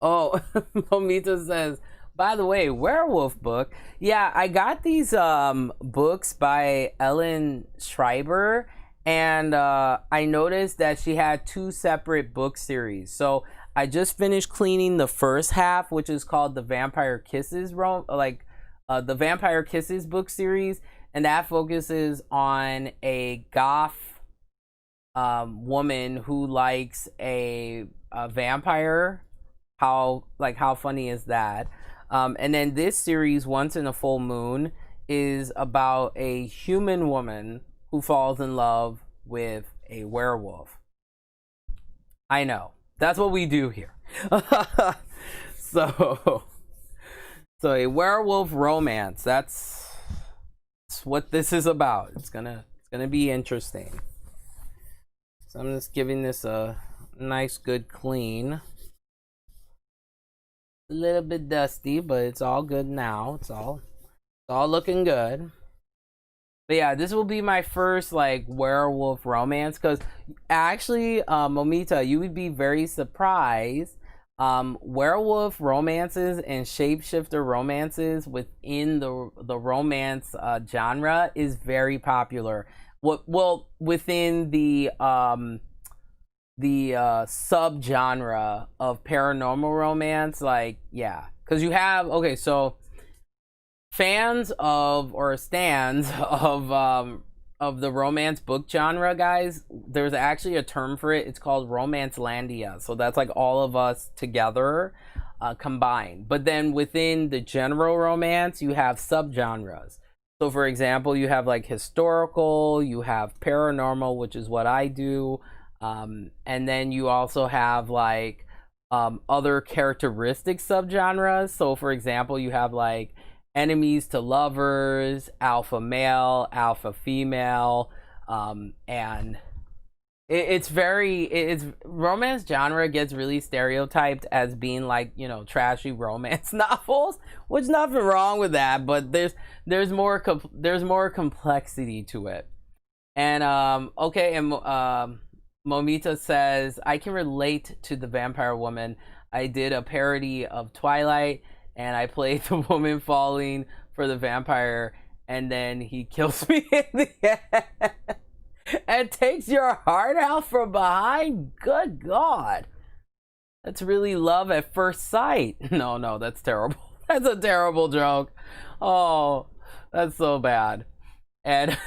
Oh, Momita says, by the way, werewolf book. Yeah, I got these books by Ellen Schreiber. And I noticed that she had two separate book series. So I just finished cleaning the first half, which is called the Vampire Kisses the Vampire Kisses book series, and that focuses on a goth woman who likes a vampire. How funny is that? And then this series, Once in a Full Moon, is about a human woman who falls in love with a werewolf. I know. That's what we do here. So a werewolf romance. That's what this is about. It's gonna be interesting. So I'm just giving this a nice good clean. A little bit dusty, but it's all good now. It's all looking good. But yeah, this will be my first like werewolf romance, because actually, Momita, you would be very surprised. Werewolf romances and shapeshifter romances within the romance genre is very popular. Within the subgenre of paranormal romance, like, yeah, because you have, okay, so fans of or stands of the romance book genre, guys, there's actually a term for it. It's called Romancelandia. So that's like all of us together. combined. But then within the general romance, you have subgenres. So, for example, you have like historical, you have paranormal, which is what I do, and then you also have like other characteristic subgenres. So, for example, you have like enemies to lovers, alpha male, alpha female, and it's romance genre gets really stereotyped as being like, you know, trashy romance novels, which nothing wrong with that, but there's more complexity to it. And okay, and Momita says, I can relate to the vampire woman. I did a parody of Twilight and I played the woman falling for the vampire, and then he kills me in the end and takes your heart out from behind. Good God. That's really love at first sight. No, that's terrible. That's a terrible joke. Oh, that's so bad. And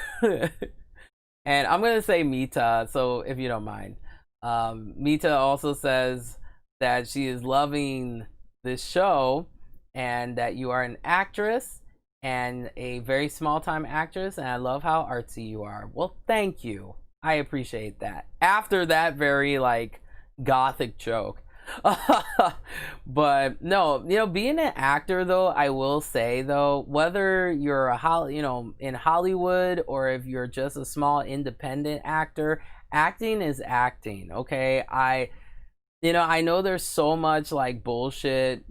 and I'm gonna say Mita, so if you don't mind. Mita also says that she is loving this show and that you are an actress and a very small time actress, and I love how artsy you are. Well, thank you. I appreciate that. After that very like gothic joke. But no, you know, being an actor though, I will say though, whether you're in Hollywood or if you're just a small independent actor, acting is acting, okay? I know there's so much like bullshit,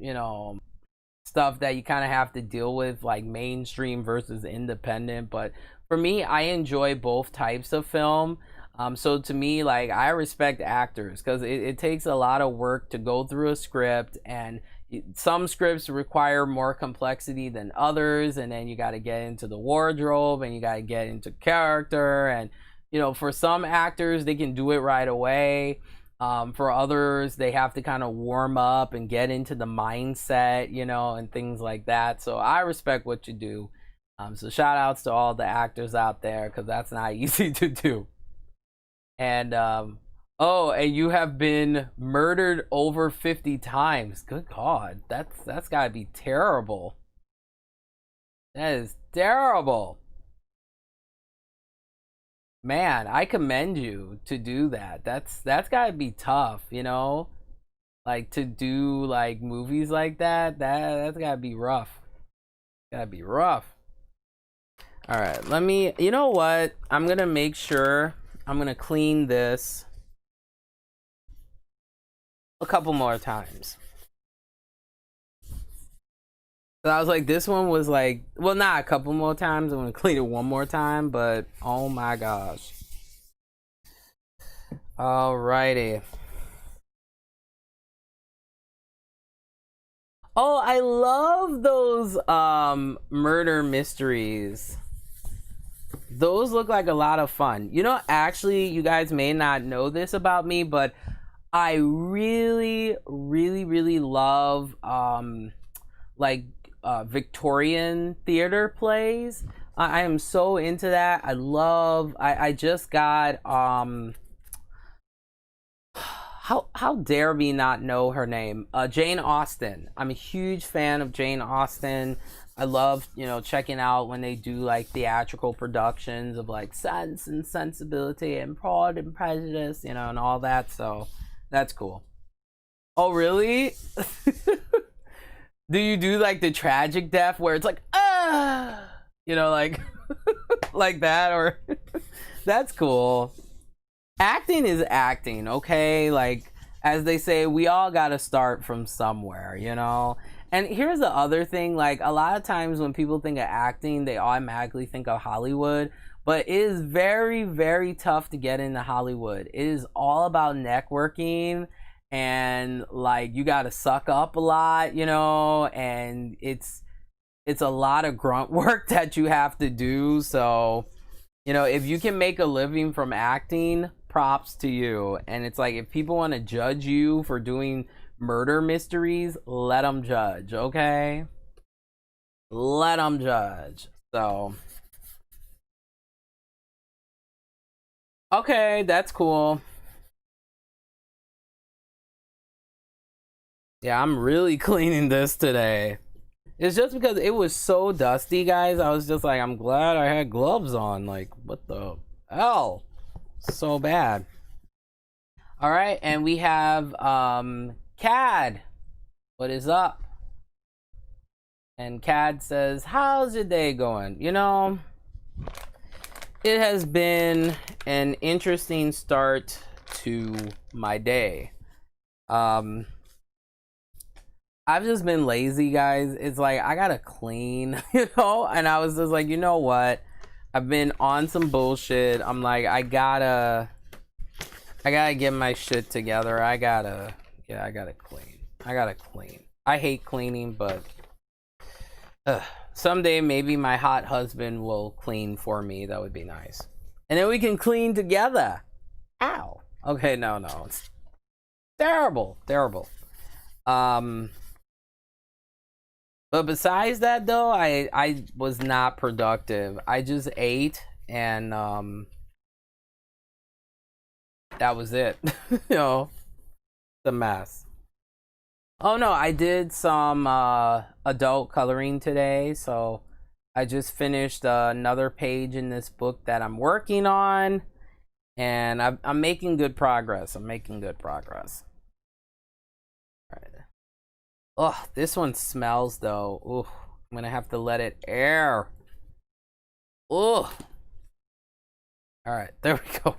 stuff that you kind of have to deal with, like mainstream versus independent, but for me, I enjoy both types of film. So to me, like, I respect actors because it takes a lot of work to go through a script, and some scripts require more complexity than others, and then you got to get into the wardrobe and you got to get into character, and for some actors they can do it right away. For others, they have to kind of warm up and get into the mindset, and things like that. So I respect what you do. So shout outs to all the actors out there because that's not easy to do. And and you have been murdered over 50 times. Good God, that's gotta be terrible. That is terrible. Man, I commend you to do that. That's gotta be tough, like to do like movies like that's gotta be rough. Gotta be rough. All right, you know what, I'm gonna make sure I'm gonna clean this a couple more times. So I was like, this one was like, well, not a couple more times. I'm gonna clean it one more time, but oh my gosh. Alrighty. Oh, I love those murder mysteries. Those look like a lot of fun. Actually, you guys may not know this about me, but I really, really, really love Victorian theater plays. I am so into that. I just got how dare me not know her name? Jane Austen. I'm a huge fan of Jane Austen. I love, checking out when they do like theatrical productions of like Sense and Sensibility and Pride and Prejudice, and all that. So that's cool. Oh, really? Do you do like the tragic death where it's like, like like that, or that's cool. Acting is acting, okay? Like, as they say, we all got to start from somewhere, And here's the other thing, like, a lot of times when people think of acting, they automatically think of Hollywood, but it is very, very tough to get into Hollywood. It is all about networking, and like, you got to suck up a lot, and it's a lot of grunt work that you have to do. So, if you can make a living from acting, props to you. And it's like, if people want to judge you for doing murder mysteries, let them judge, okay? Let them judge. So, okay, that's cool. Yeah, I'm really cleaning this today. It's just because it was so dusty, guys. I was just like, I'm glad I had gloves on. Like, what the hell? So bad. All right, and we have Cad. What is up? And Cad says, how's your day going? You know, it has been an interesting start to my day. I've just been lazy, guys. It's like I gotta clean, you know? And I was just like, you know what? I've been on some bullshit. I'm like, I gotta get my shit together. I gotta clean. I hate cleaning, but someday maybe my hot husband will clean for me. That would be nice. And then we can clean together. Ow. Okay, no. It's terrible. But besides that, though, I was not productive. I just ate, and that was it. You know, the mess. Oh no, I did some adult coloring today, so I just finished another page in this book that I'm working on, and I'm making good progress. All right. Oh, this one smells though. Ooh, I'm gonna have to let it air. Ooh. All right, there we go.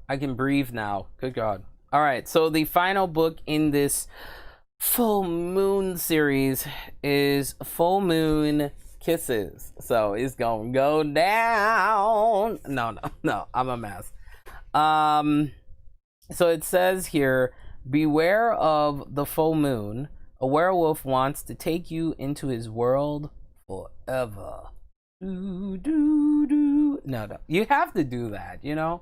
I can breathe now. Good God. All right, so the final book in this full moon series is Full Moon Kisses. So it's gonna go down. No, I'm a mess. So it says here, beware of the full moon. A werewolf wants to take you into his world forever. No. You have to do that, you know?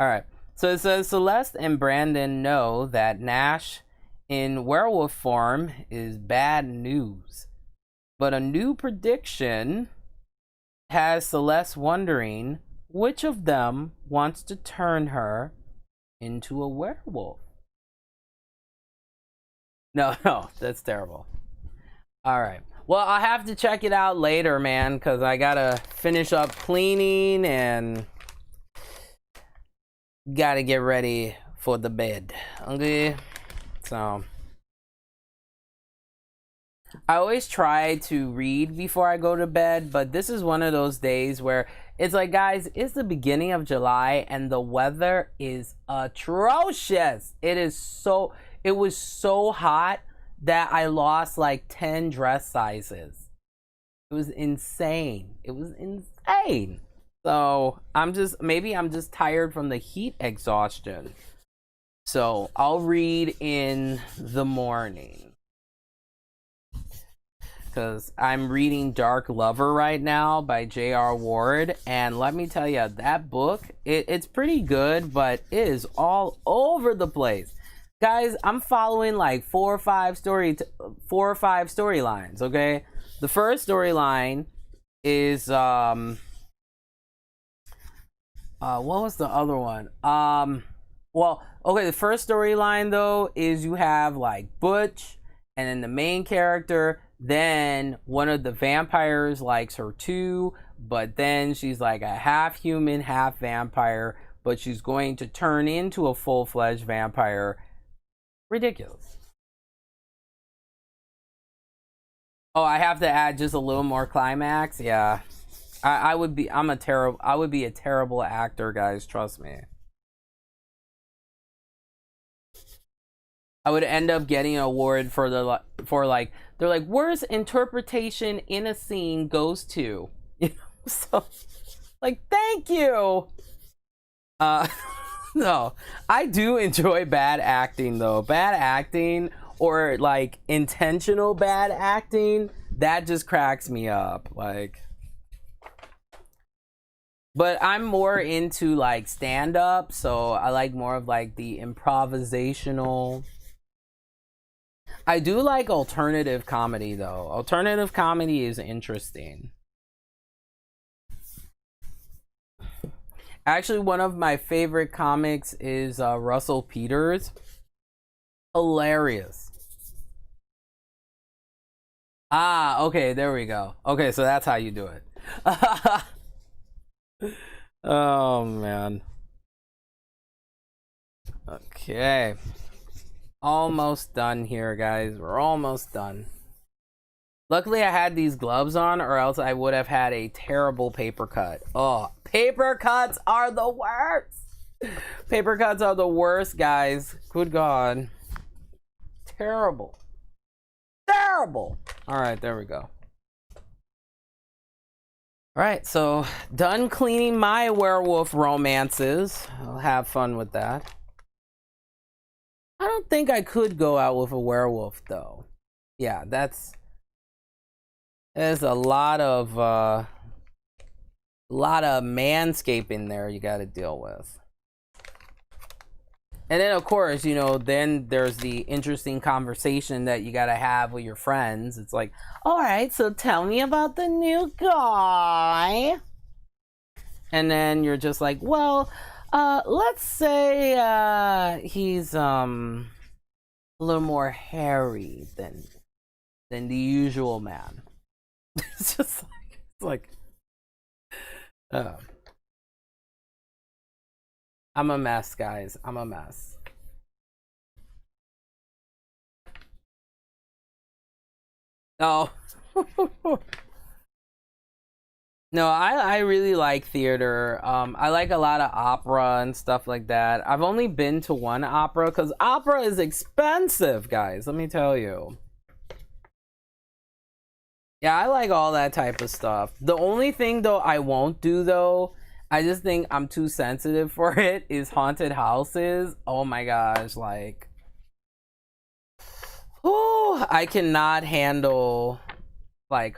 All right. So it says Celeste and Brandon know that Nash in werewolf form is bad news. But a new prediction has Celeste wondering which of them wants to turn her into a werewolf. No, that's terrible. All right. Well, I'll have to check it out later, man, because I gotta finish up cleaning and gotta get ready for the bed. Okay? So I always try to read before I go to bed, but this is one of those days where it's like, guys, it's the beginning of July and the weather is atrocious. It was so hot that I lost like 10 dress sizes. It was insane. So maybe I'm just tired from the heat exhaustion. So I'll read in the morning. Because I'm reading Dark Lover right now by J.R. Ward. And let me tell you, that book, it's pretty good, but it is all over the place. Guys, I'm following like 4 or 5 storylines, okay? The first storyline is what was the other one? Well, okay, the first storyline though is you have like Butch and then the main character, then one of the vampires likes her too, but then she's like a half human, half vampire, but she's going to turn into a full-fledged vampire. Ridiculous. Oh, I have to add just a little more climax. Yeah, I would be a terrible actor, guys. Trust me. I would end up getting an award for they're like worst interpretation in a scene goes to, you know. So like, thank you. No, I do enjoy bad acting though. Bad acting or like intentional bad acting, that just cracks me up. Like, but I'm more into like stand up, so I like more of like the improvisational. I do like alternative comedy though. Alternative comedy is interesting. Actually, one of my favorite comics is Russell Peters. Hilarious. Ah, okay, there we go. Okay, so that's how you do it. Oh man. Okay. Almost done here, guys. We're almost done. Luckily I had these gloves on, or else I would have had a terrible paper cut. Oh, paper cuts are the worst. Paper cuts are the worst, guys. Good God. Terrible. Terrible. All right, there we go. All right, so done cleaning my werewolf romances. I'll have fun with that. I don't think I could go out with a werewolf though. Yeah, there's a lot of manscaping there you got to deal with. And then of course, you know, then there's the interesting conversation that you got to have with your friends. It's like, all right, so tell me about the new guy. And then you're just like, well, let's say he's a little more hairy than the usual man. It's just like I'm a mess, guys. I'm a mess. Oh. No, I really like theater. I like a lot of opera and stuff like that. I've only been to one opera because opera is expensive, guys. Let me tell you. Yeah, I like all that type of stuff. The only thing though I won't do though, I just think I'm too sensitive for it, is haunted houses. Oh my gosh, like, oh, I cannot handle like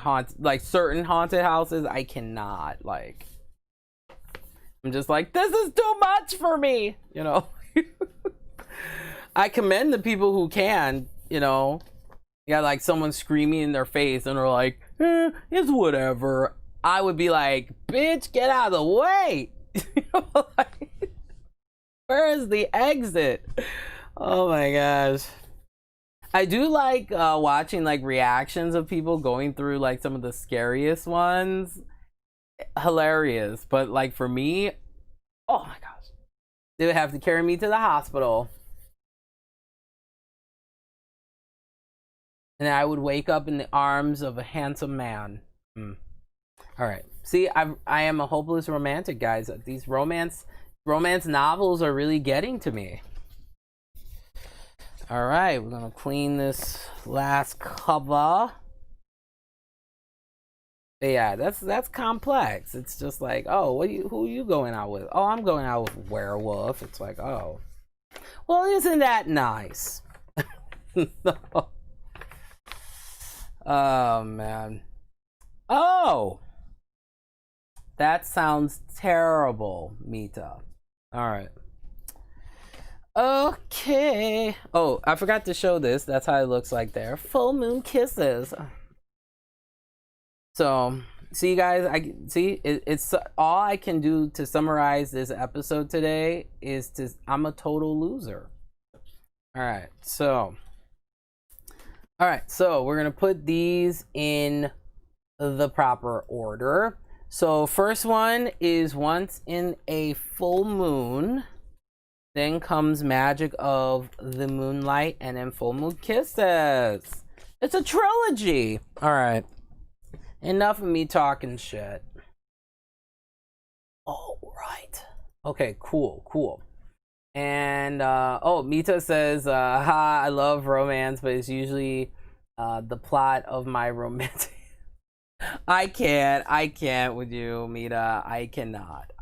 certain haunted houses. I cannot, like, I'm just like, this is too much for me, you know. I commend the people who can, you know. You got like someone screaming in their face and they're like, it's whatever. I would be like, bitch, get out of the way. You know, like, where is the exit? Oh my gosh. I do like watching like reactions of people going through like some of the scariest ones. Hilarious. But like for me, oh my gosh, they would have to carry me to the hospital. And I would wake up in the arms of a handsome man. All right. See, I am a hopeless romantic, guys. These romance novels are really getting to me. All right, we're gonna clean this last cover. But yeah, that's complex. It's just like, oh, who are you going out with? Oh, I'm going out with werewolf. It's like, oh, well, isn't that nice? No. Oh man. Oh, that sounds terrible, Mita. All right. Okay. Oh, I forgot to show this. That's how it looks like there. Full moon kisses. So, see, guys, it's all I can do to summarize this episode today is I'm a total loser. All right. So we're going to put these in the proper order. So first one is Once in a Full Moon. Then comes Magic of the Moonlight, and then Full Moon Kisses. It's a trilogy. All right. Enough of me talking shit. All right. Okay, cool. And Mita says, I love romance, but it's usually the plot of my romantic. I can't with you, Mita. I cannot.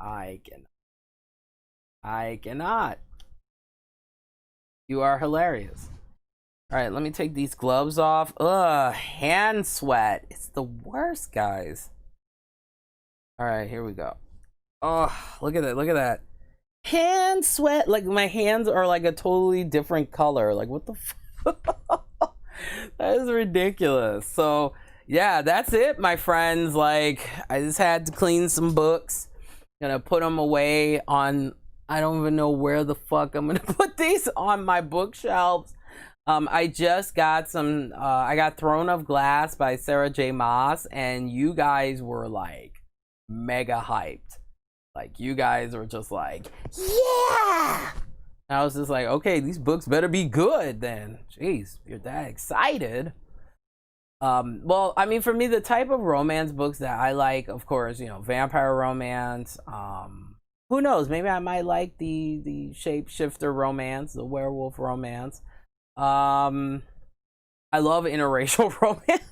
You are hilarious. All right, let me take these gloves off. Ugh, hand sweat. It's the worst, guys. All right, here we go. Oh, look at that. Hand sweat. Like, my hands are like a totally different color. Like, what the fuck? That is ridiculous. So, yeah, that's it, my friends. Like, I just had to clean some books. Gonna put them away on, I don't even know where the fuck I'm gonna put these, on my bookshelves. I just got some. I got Throne of Glass by Sarah J. Maas, and you guys were like mega hyped. Like you guys were just like, yeah. And I was just like, okay, these books better be good then. Jeez, you're that excited. Well, I mean, for me, the type of romance books that I like, of course, vampire romance. Who knows? Maybe I might like the shapeshifter romance, the werewolf romance. Um, I love interracial romance.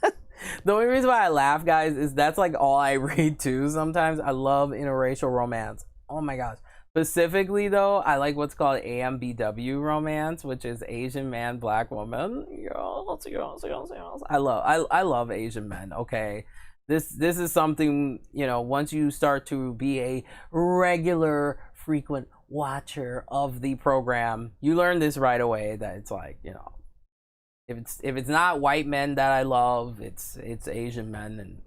The only reason why I laugh, guys, is that's like all I read too. Sometimes I love interracial romance. Oh my gosh. Specifically, though, I like what's called AMBW romance, which is Asian man, black woman. Yes, yes, yes, yes. I love Asian men. Okay, this is something, once you start to be a regular, frequent watcher of the program, you learn this right away that it's like, if it's not white men that I love, it's Asian men, and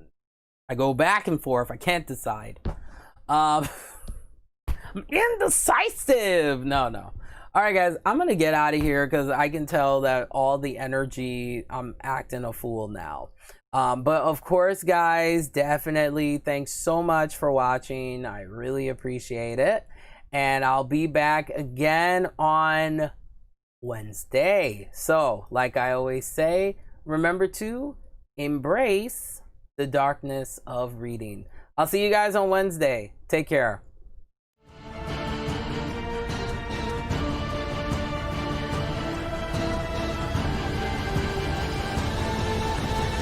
I go back and forth. I can't decide. Um, I'm indecisive. No, no. All right, guys, I'm gonna get out of here because I can tell that all the energy, I'm acting a fool now. But of course, guys, definitely thanks so much for watching. I really appreciate it, and I'll be back again on Wednesday. So, like I always say, remember to embrace the darkness of reading. I'll see you guys on Wednesday. Take care.